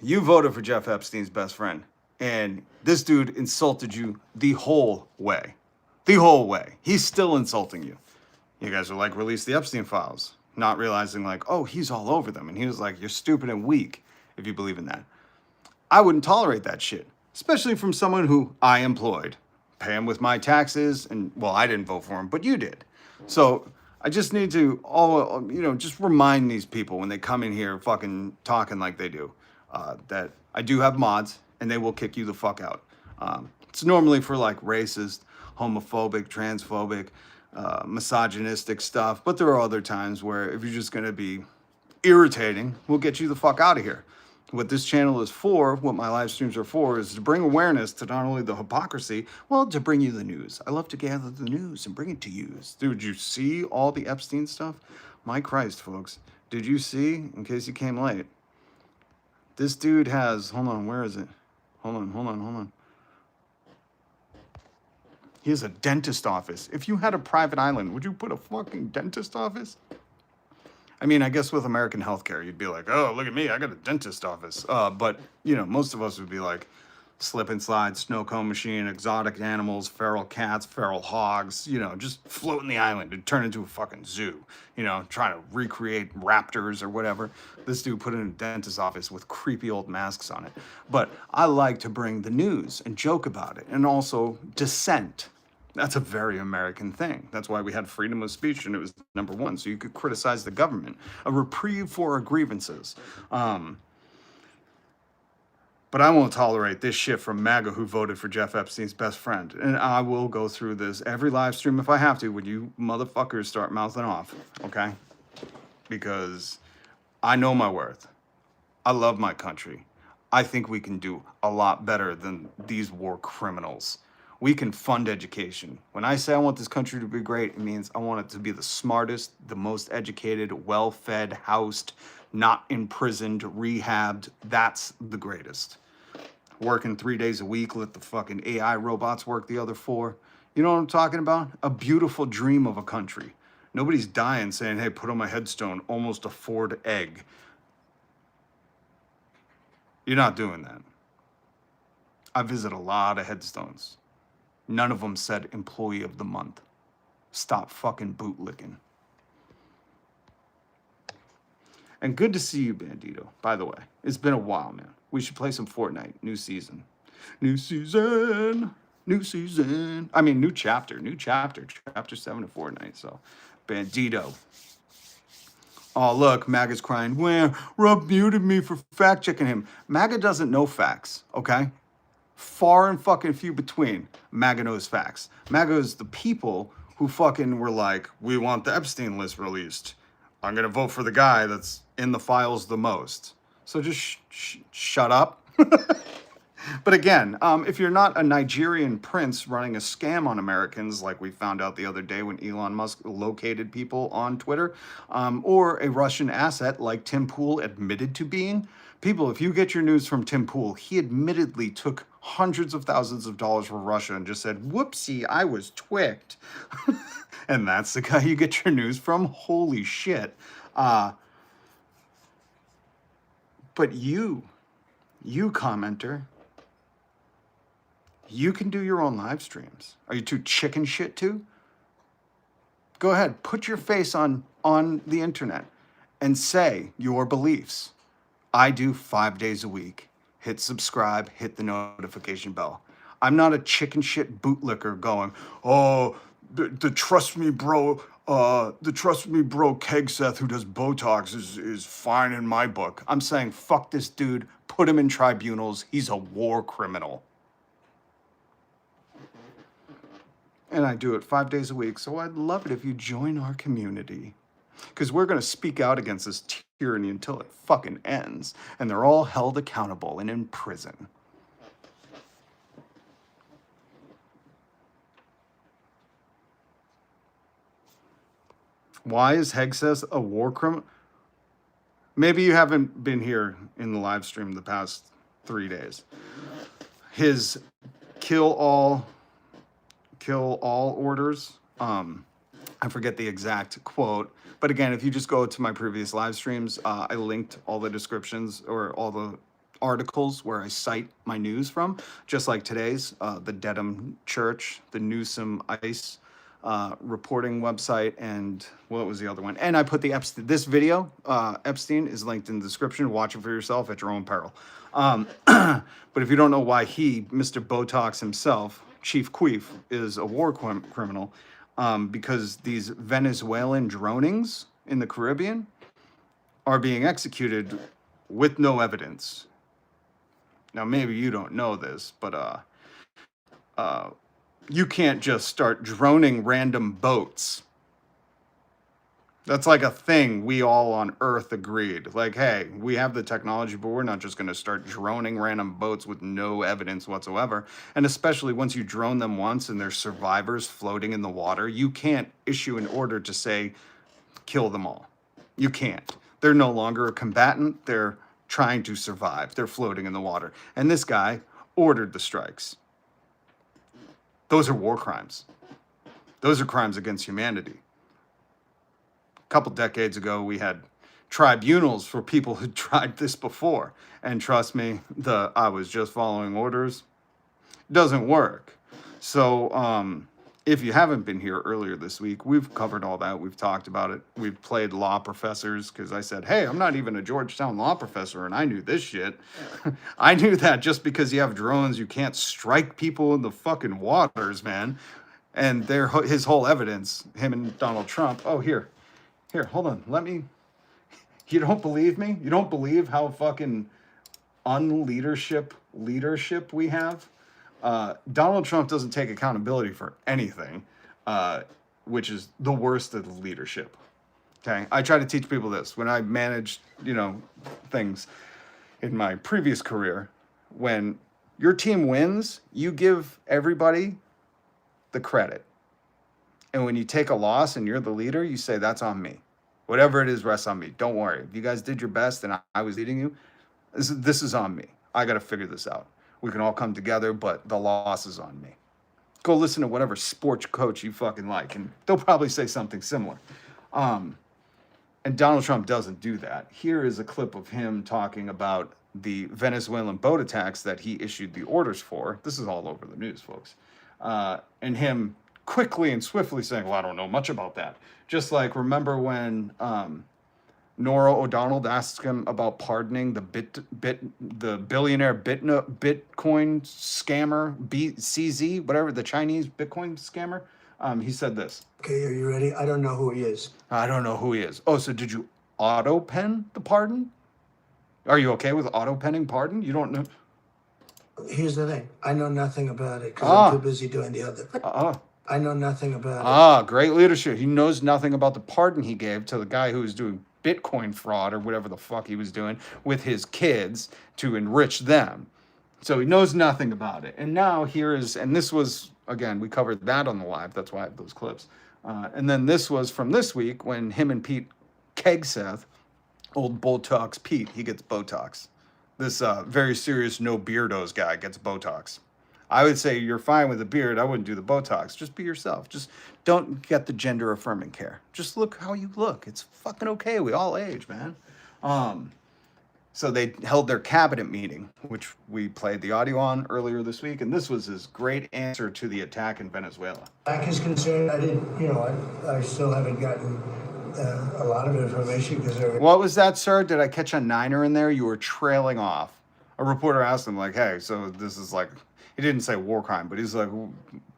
S1: You voted for Jeff Epstein's best friend, and this dude insulted you the whole way. The whole way. He's still insulting you. You guys are like, release the Epstein files, not realizing like, oh, he's all over them. And he was like, you're stupid and weak if you believe in that. I wouldn't tolerate that shit, especially from someone who I employed, pay him with my taxes, and well, I didn't vote for him, but you did. So I just need to just remind these people when they come in here fucking talking like they do, that I do have mods and they will kick you the fuck out. It's normally for like racist, homophobic, transphobic, misogynistic stuff, but there are other times where if you're just going to be irritating, we'll get you the fuck out of here. What this channel is for, what my live streams are for, is to bring awareness to not only the hypocrisy, well, to bring you the news. I love to gather the news and bring it to you. Dude, did you see all the Epstein stuff? My Christ, folks. Did you see, in case you came late, this dude has, hold on, where is it? Hold on. He has a dentist office. If you had a private island, would you put a fucking dentist office? I mean, I guess with American healthcare, you'd be like, oh, look at me, I got a dentist office. But, most of us would be like slip and slide, snow cone machine, exotic animals, feral cats, feral hogs, just floating the island and turn into a fucking zoo, trying to recreate raptors or whatever. This dude put in a dentist office with creepy old masks on it. But I like to bring the news and joke about it, and also dissent. That's a very American thing. That's why we had freedom of speech, and it was number one, so you could criticize the government. A reprieve for our grievances. But I won't tolerate this shit from MAGA who voted for Jeff Epstein's best friend. And I will go through this every live stream if I have to when you motherfuckers start mouthing off, okay? Because I know my worth. I love my country. I think we can do a lot better than these war criminals. We can fund education. When I say I want this country to be great, it means I want it to be the smartest, the most educated, well-fed, housed, not imprisoned, rehabbed. That's the greatest. Working 3 days a week, let the fucking AI robots work the other 4. You know what I'm talking about? A beautiful dream of a country. Nobody's dying saying, hey, put on my headstone, almost a Ford egg. You're not doing that. I visit a lot of headstones. None of them said employee of the month. Stop fucking bootlicking. And good to see you, Bandito, by the way. It's been a while, man. We should play some Fortnite. New season. New season. New season. I mean, new chapter. New chapter. Chapter 7 of Fortnite. So, Bandito. Oh, look, MAGA's crying. Well, Rob muted me for fact checking him. MAGA doesn't know facts, okay? Far and fucking few between. MAGA knows facts. MAGA is the people who fucking were like, we want the Epstein list released. I'm going to vote for the guy that's in the files the most. So just shut up. But again, if you're not a Nigerian prince running a scam on Americans, like we found out the other day when Elon Musk located people on Twitter, or a Russian asset like Tim Pool admitted to being, people, if you get your news from Tim Pool, he admittedly took hundreds of thousands of dollars from Russia and just said, whoopsie, I was twicked. And that's the guy you get your news from? Holy shit. But you commenter, you can do your own live streams. Are you too chicken shit to? Go ahead, put your face on the internet and say your beliefs. I do 5 days a week. Hit subscribe, hit the notification bell. I'm not a chicken shit bootlicker going, oh, the trust me bro, Keg Seth who does Botox is fine in my book. I'm saying fuck this dude, put him in tribunals, he's a war criminal. And I do it 5 days a week, so I'd love it if you join our community. Because we're going to speak out against this tyranny until it fucking ends. And they're all held accountable and in prison. Why is Hegseth a war criminal? Maybe you haven't been here in the live stream the past 3 days. His kill all orders, I forget the exact quote, but again, if you just go to my previous live streams, I linked all the descriptions or all the articles where I cite my news from, just like today's, the Dedham Church, the Newsom ICE reporting website, and what was the other one? And I put the Epstein, this video, Epstein is linked in the description. Watch it for yourself at your own peril. But if you don't know why he, Mr. Botox himself, Chief Queef, is a war criminal, because these Venezuelan dronings in the Caribbean are being executed with no evidence. Now, maybe you don't know this, but you can't just start droning random boats. That's like a thing we all on Earth agreed. Like, hey, we have the technology, but we're not just going to start droning random boats with no evidence whatsoever. And especially once you drone them once and there's survivors floating in the water, you can't issue an order to say, kill them all. You can't. They're no longer a combatant. They're trying to survive. They're floating in the water. And this guy ordered the strikes. Those are war crimes. Those are crimes against humanity. A couple decades ago, we had tribunals for people who tried this before. And trust me, I was just following orders. It doesn't work. So if you haven't been here earlier this week, we've covered all that. We've talked about it. We've played law professors because I said, hey, I'm not even a Georgetown law professor, and I knew this shit. I knew that just because you have drones, you can't strike people in the fucking waters, man. And his whole evidence, him and Donald Trump. Oh, here, hold on. You don't believe me? You don't believe how fucking leadership we have? Donald Trump doesn't take accountability for anything, which is the worst of the leadership. Okay, I try to teach people this when I manage, things. in my previous career, when your team wins, you give everybody the credit. And when you take a loss and you're the leader, you say, that's on me. Whatever it is rests on me. Don't worry. If you guys did your best and I was leading you, this is on me. I got to figure this out. We can all come together, but the loss is on me. Go listen to whatever sports coach you fucking like, and they'll probably say something similar. And Donald Trump doesn't do that. Here is a clip of him talking about the Venezuelan boat attacks that he issued the orders for. This is all over the news, folks. And him quickly and swiftly saying, well, I don't know much about that. Just like, remember when Nora O'Donnell asked him about pardoning the billionaire Bitcoin scammer, CZ, whatever, the Chinese Bitcoin scammer? He said this.
S7: Okay, are you ready? I don't know who he is.
S1: I don't know who he is. Oh, so did you auto pen the pardon? Are you okay with auto penning pardon? You don't know?
S7: Here's the thing. I know nothing about it because I'm too busy doing the other. I know nothing about it.
S1: Great leadership. He knows nothing about the pardon he gave to the guy who was doing Bitcoin fraud or whatever the fuck he was doing with his kids to enrich them. So he knows nothing about it. And now here is, and this was, again, we covered that on the live. That's why I have those clips. And then this was from this week when him and Pete Kegseth, old Botox Pete, he gets Botox. This very serious no beardos guy gets Botox. I would say you're fine with a beard. I wouldn't do the Botox. Just be yourself. Just don't get the gender affirming care. Just look how you look. It's fucking okay. We all age, man. So they held their cabinet meeting, which we played the audio on earlier this week, and this was his great answer to the attack in Venezuela.
S7: Back is concerned, I didn't, I still haven't gotten a lot of information because
S1: What was that, sir? Did I catch a niner in there? You were trailing off. A reporter asked him, like, hey, so this is like, he didn't say war crime, but he's like,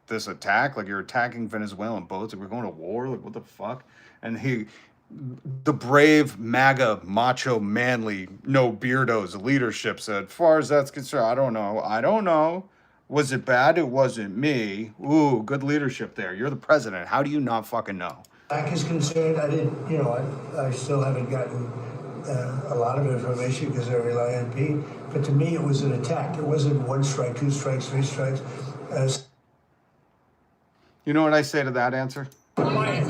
S1: this attack, like you're attacking Venezuelan boats, like we're going to war, like what the fuck? And the brave MAGA, macho, manly, no beardos leadership said, as far as that's concerned, I don't know. Was it bad? It wasn't me. Ooh, good leadership there. You're the president. How do you not fucking know?
S7: Back is concerned, I didn't, I still haven't gotten a lot of information because I rely on Pete. But to me, it was an attack. It wasn't one strike, two strikes, three strikes.
S1: You know what I say to that answer?
S7: Quiet.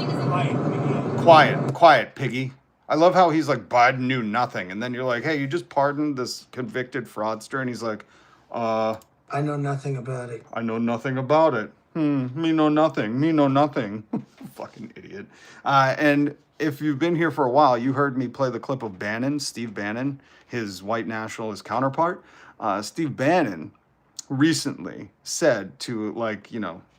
S1: Quiet, piggy. I love how he's like, Biden knew nothing. And then you're like, hey, you just pardoned this convicted fraudster. And he's like,
S7: I know nothing about it.
S1: I know nothing about it. Me know nothing. Fucking idiot. And if you've been here for a while, you heard me play the clip of Bannon, Steve Bannon, his white nationalist counterpart. Steve Bannon recently said to, like,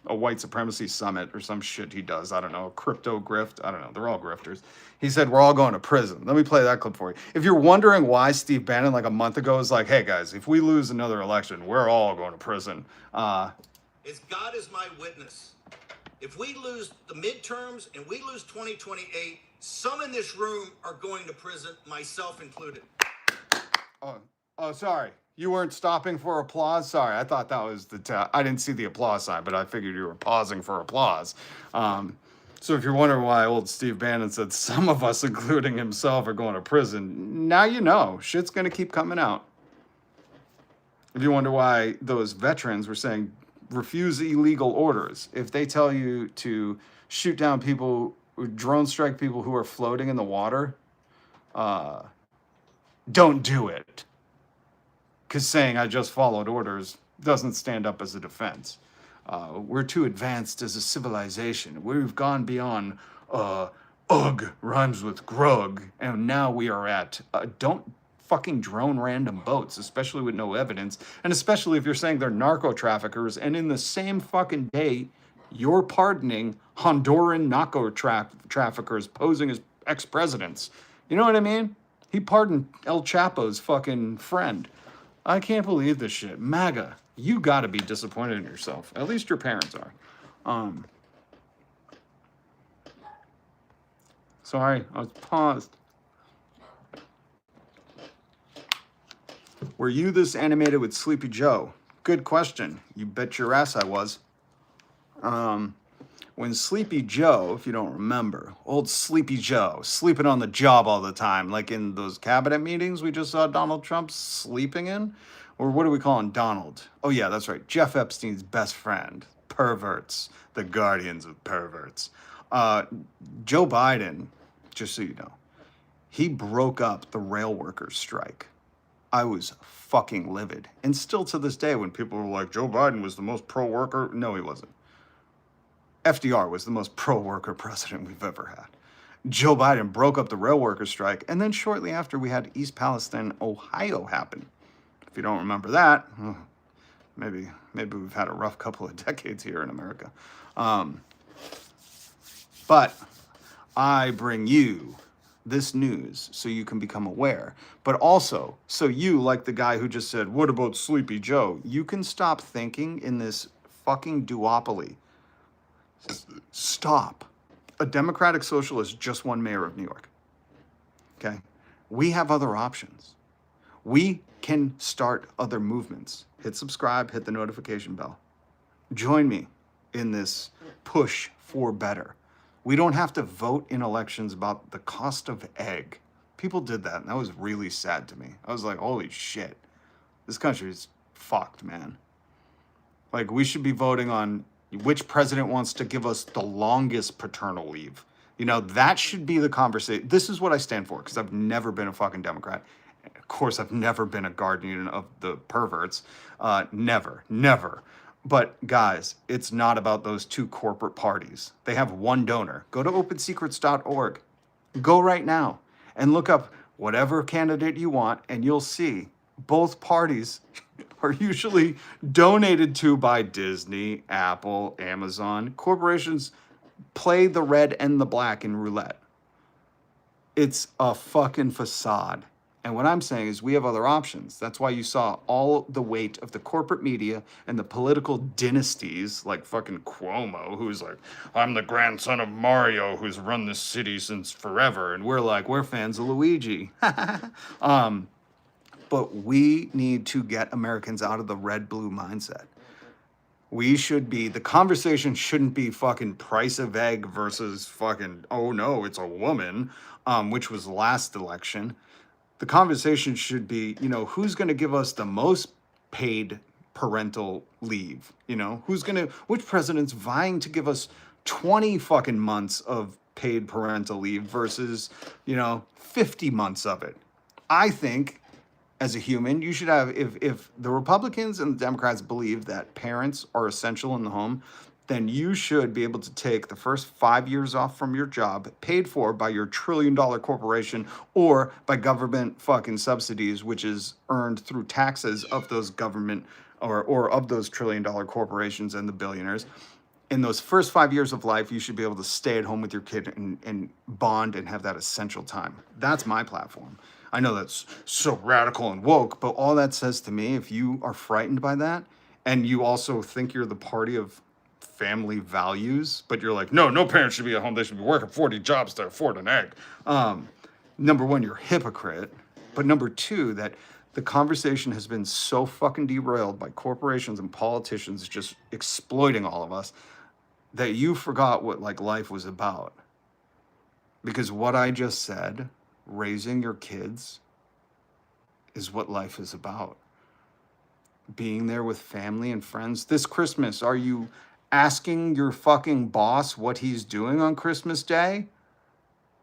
S1: a white supremacy summit or some shit he does. I don't know, a crypto grift. I don't know. They're all grifters. He said, we're all going to prison. Let me play that clip for you. If you're wondering why Steve Bannon, like a month ago, was like, hey, guys, if we lose another election, we're all going to prison.
S8: It's God is my witness. If we lose the midterms and we lose 2028, some in this room are going to prison, myself included.
S1: Oh, sorry. You weren't stopping for applause? Sorry, I thought that was I didn't see the applause sign, but I figured you were pausing for applause. So if you're wondering why old Steve Bannon said some of us, including himself, are going to prison, now you know. Shit's going to keep coming out. If you wonder why those veterans were saying, refuse illegal orders. If they tell you to shoot down people, drone strike people who are floating in the water, don't do it. Because saying I just followed orders doesn't stand up as a defense. We're too advanced as a civilization. We've gone beyond ugh rhymes with grug, and now we are at don't fucking drone random boats, especially with no evidence, and especially if you're saying they're narco traffickers, and in the same fucking day, you're pardoning Honduran narco traffickers posing as ex-presidents. You know what I mean? He pardoned El Chapo's fucking friend. I can't believe this shit. MAGA, you gotta be disappointed in yourself. At least your parents are. Sorry, I was paused. Were you this animated with Sleepy Joe? Good question. You bet your ass I was. when Sleepy Joe, if you don't remember, old Sleepy Joe, sleeping on the job all the time, like in those cabinet meetings we just saw Donald Trump sleeping in, or what are we calling Donald? Oh yeah, that's right, Jeff Epstein's best friend, perverts, the guardians of perverts. Joe Biden, just so you know, he broke up the rail workers strike. I was fucking livid. And still to this day, when people were like, Joe Biden was the most pro-worker, no, he wasn't. FDR was the most pro-worker president we've ever had. Joe Biden broke up the rail workers strike, and then shortly after we had East Palestine, Ohio happen. If you don't remember that, maybe we've had a rough couple of decades here in America. But I bring you this news so you can become aware, but also so you, like the guy who just said, what about Sleepy Joe? You can stop thinking in this fucking duopoly. Stop. A Democratic Socialist just won mayor of New York. Okay? We have other options. We can start other movements. Hit subscribe, hit the notification bell. Join me in this push for better. We don't have to vote in elections about the cost of egg. People did that, and that was really sad to me. I was like, holy shit. This country's fucked, man. Like, we should be voting on which president wants to give us the longest paternal leave. You know, that should be the conversation. This is what I stand for, because I've never been a fucking Democrat. Of course, I've never been a guardian of the perverts. Never. But guys, it's not about those two corporate parties. They have one donor. Go to opensecrets.org. Go right now and look up whatever candidate you want, and you'll see both parties are usually donated to by Disney, Apple, Amazon. Corporations play the red and the black in roulette. It's a fucking facade. And what I'm saying is we have other options. That's why you saw all the weight of the corporate media and the political dynasties like fucking Cuomo, who's like, I'm the grandson of Mario who's run this city since forever. And we're like, we're fans of Luigi. But we need to get Americans out of the red-blue mindset. We should be, the conversation shouldn't be fucking price of egg versus fucking, oh no, it's a woman, which was last election. The conversation should be, you know, who's going to give us the most paid parental leave? You know, which president's vying to give us 20 fucking months of paid parental leave versus, 50 months of it? I think, as a human, you should have, if the Republicans and the Democrats believe that parents are essential in the home, then you should be able to take the first 5 years off from your job, paid for by your $1 trillion corporation or by government fucking subsidies, which is earned through taxes of those government or of those $1 trillion corporations and the billionaires. In those first 5 years of life, you should be able to stay at home with your kid and bond and have that essential time. That's my platform. I know that's so radical and woke, but all that says to me, if you are frightened by that and you also think you're the party of family values, but you're like, no parents should be at home. They should be working 40 jobs to afford an egg. Number one, you're a hypocrite. But number two, that the conversation has been so fucking derailed by corporations and politicians just exploiting all of us that you forgot what like life was about. Because what I just said, raising your kids, is what life is about. Being there with family and friends. This Christmas, are you asking your fucking boss what he's doing on Christmas Day?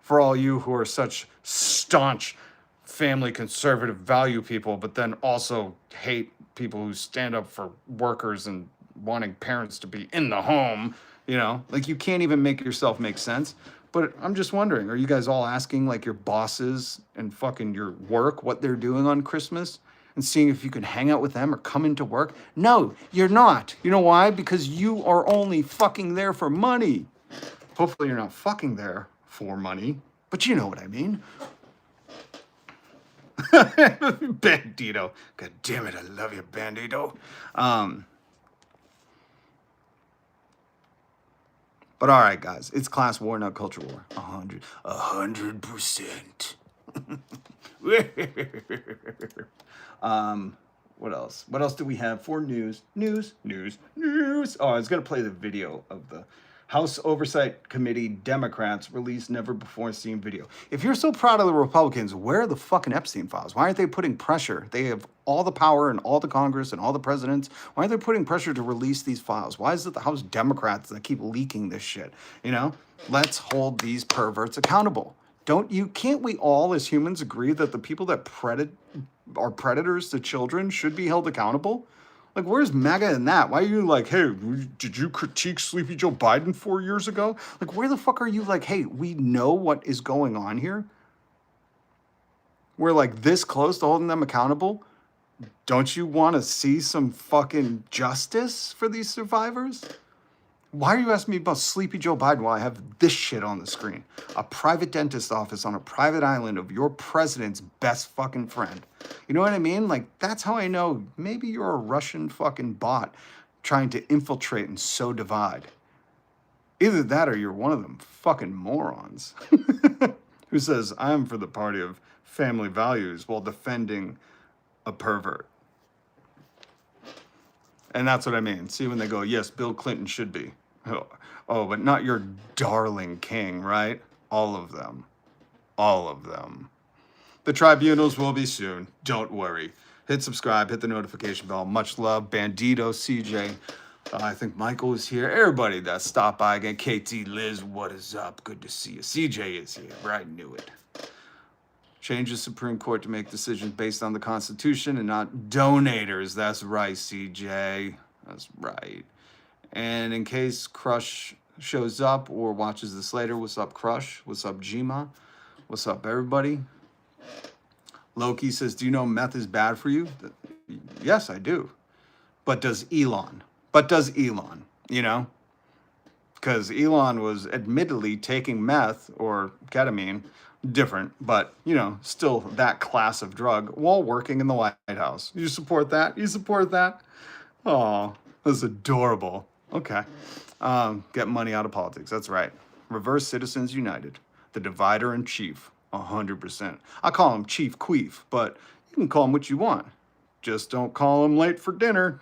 S1: For all you who are such staunch family conservative value people, but then also hate people who stand up for workers and wanting parents to be in the home, like you can't even make yourself make sense. But I'm just wondering, are you guys all asking like your bosses and fucking your work what they're doing on Christmas and seeing if you can hang out with them or come into work? No, you're not. You know why? Because you are only fucking there for money. Hopefully you're not fucking there for money, but you know what I mean. Bandito. God damn it, I love you, Bandito. But all right, guys, it's class war, not culture war. 100%. What else? What else do we have for news? News. Oh, I was gonna play the video of the House Oversight Committee Democrats release never-before-seen video. If you're so proud of the Republicans, where are the fucking Epstein files? Why aren't they putting pressure? They have all the power and all the Congress and all the presidents. Why aren't they putting pressure to release these files? Why is it the House Democrats that keep leaking this shit? You know, let's hold these perverts accountable. Can't we all as humans agree that the people that are predators to children should be held accountable? Like, where's MAGA in that? Why are you like, hey, did you critique Sleepy Joe Biden 4 years ago? Like, where the fuck are you like, hey, we know what is going on here? We're like this close to holding them accountable. Don't you want to see some fucking justice for these survivors? Why are you asking me about Sleepy Joe Biden while I have this shit on the screen? A private dentist office on a private island of your president's best fucking friend. You know what I mean? Like, that's how I know maybe you're a Russian fucking bot trying to infiltrate and sow divide. Either that or you're one of them fucking morons who says, I'm for the party of family values while defending a pervert. And that's what I mean. See, when they go, yes, Bill Clinton should be. Oh, but not your darling king, right? All of them. All of them. The tribunals will be soon. Don't worry. Hit subscribe, hit the notification bell. Much love. Bandito, CJ. I think Michael is here. Everybody that stopped by again. KT, Liz, what is up? Good to see you. CJ is here. I knew it. Change the Supreme Court to make decisions based on the Constitution and not donators. That's right, CJ. That's right. And in case Crush shows up or watches this later, what's up, Crush? What's up, Jima? What's up, everybody? Loki says, do you know meth is bad for you? Yes, I do. But does Elon? You know? Because Elon was admittedly taking meth or ketamine, different, but, you know, still that class of drug while working in the White House. You support that? You support that? Oh, that's adorable. Okay. Get money out of politics. That's right. Reverse Citizens United. The divider in chief. 100%. I call him Chief Queef, but you can call him what you want. Just don't call him late for dinner.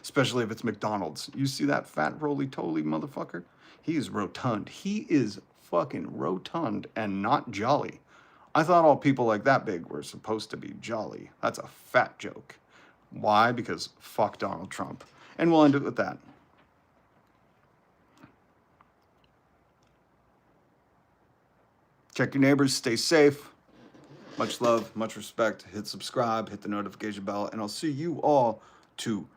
S1: Especially if it's McDonald's. You see that fat roly-toly motherfucker? He is rotund. He is fucking rotund and not jolly. I thought all people like that big were supposed to be jolly. That's a fat joke. Why? Because fuck Donald Trump. And we'll end it with that. Check your neighbors, stay safe. Much love, much respect. Hit subscribe, hit the notification bell, and I'll see you all tomorrow.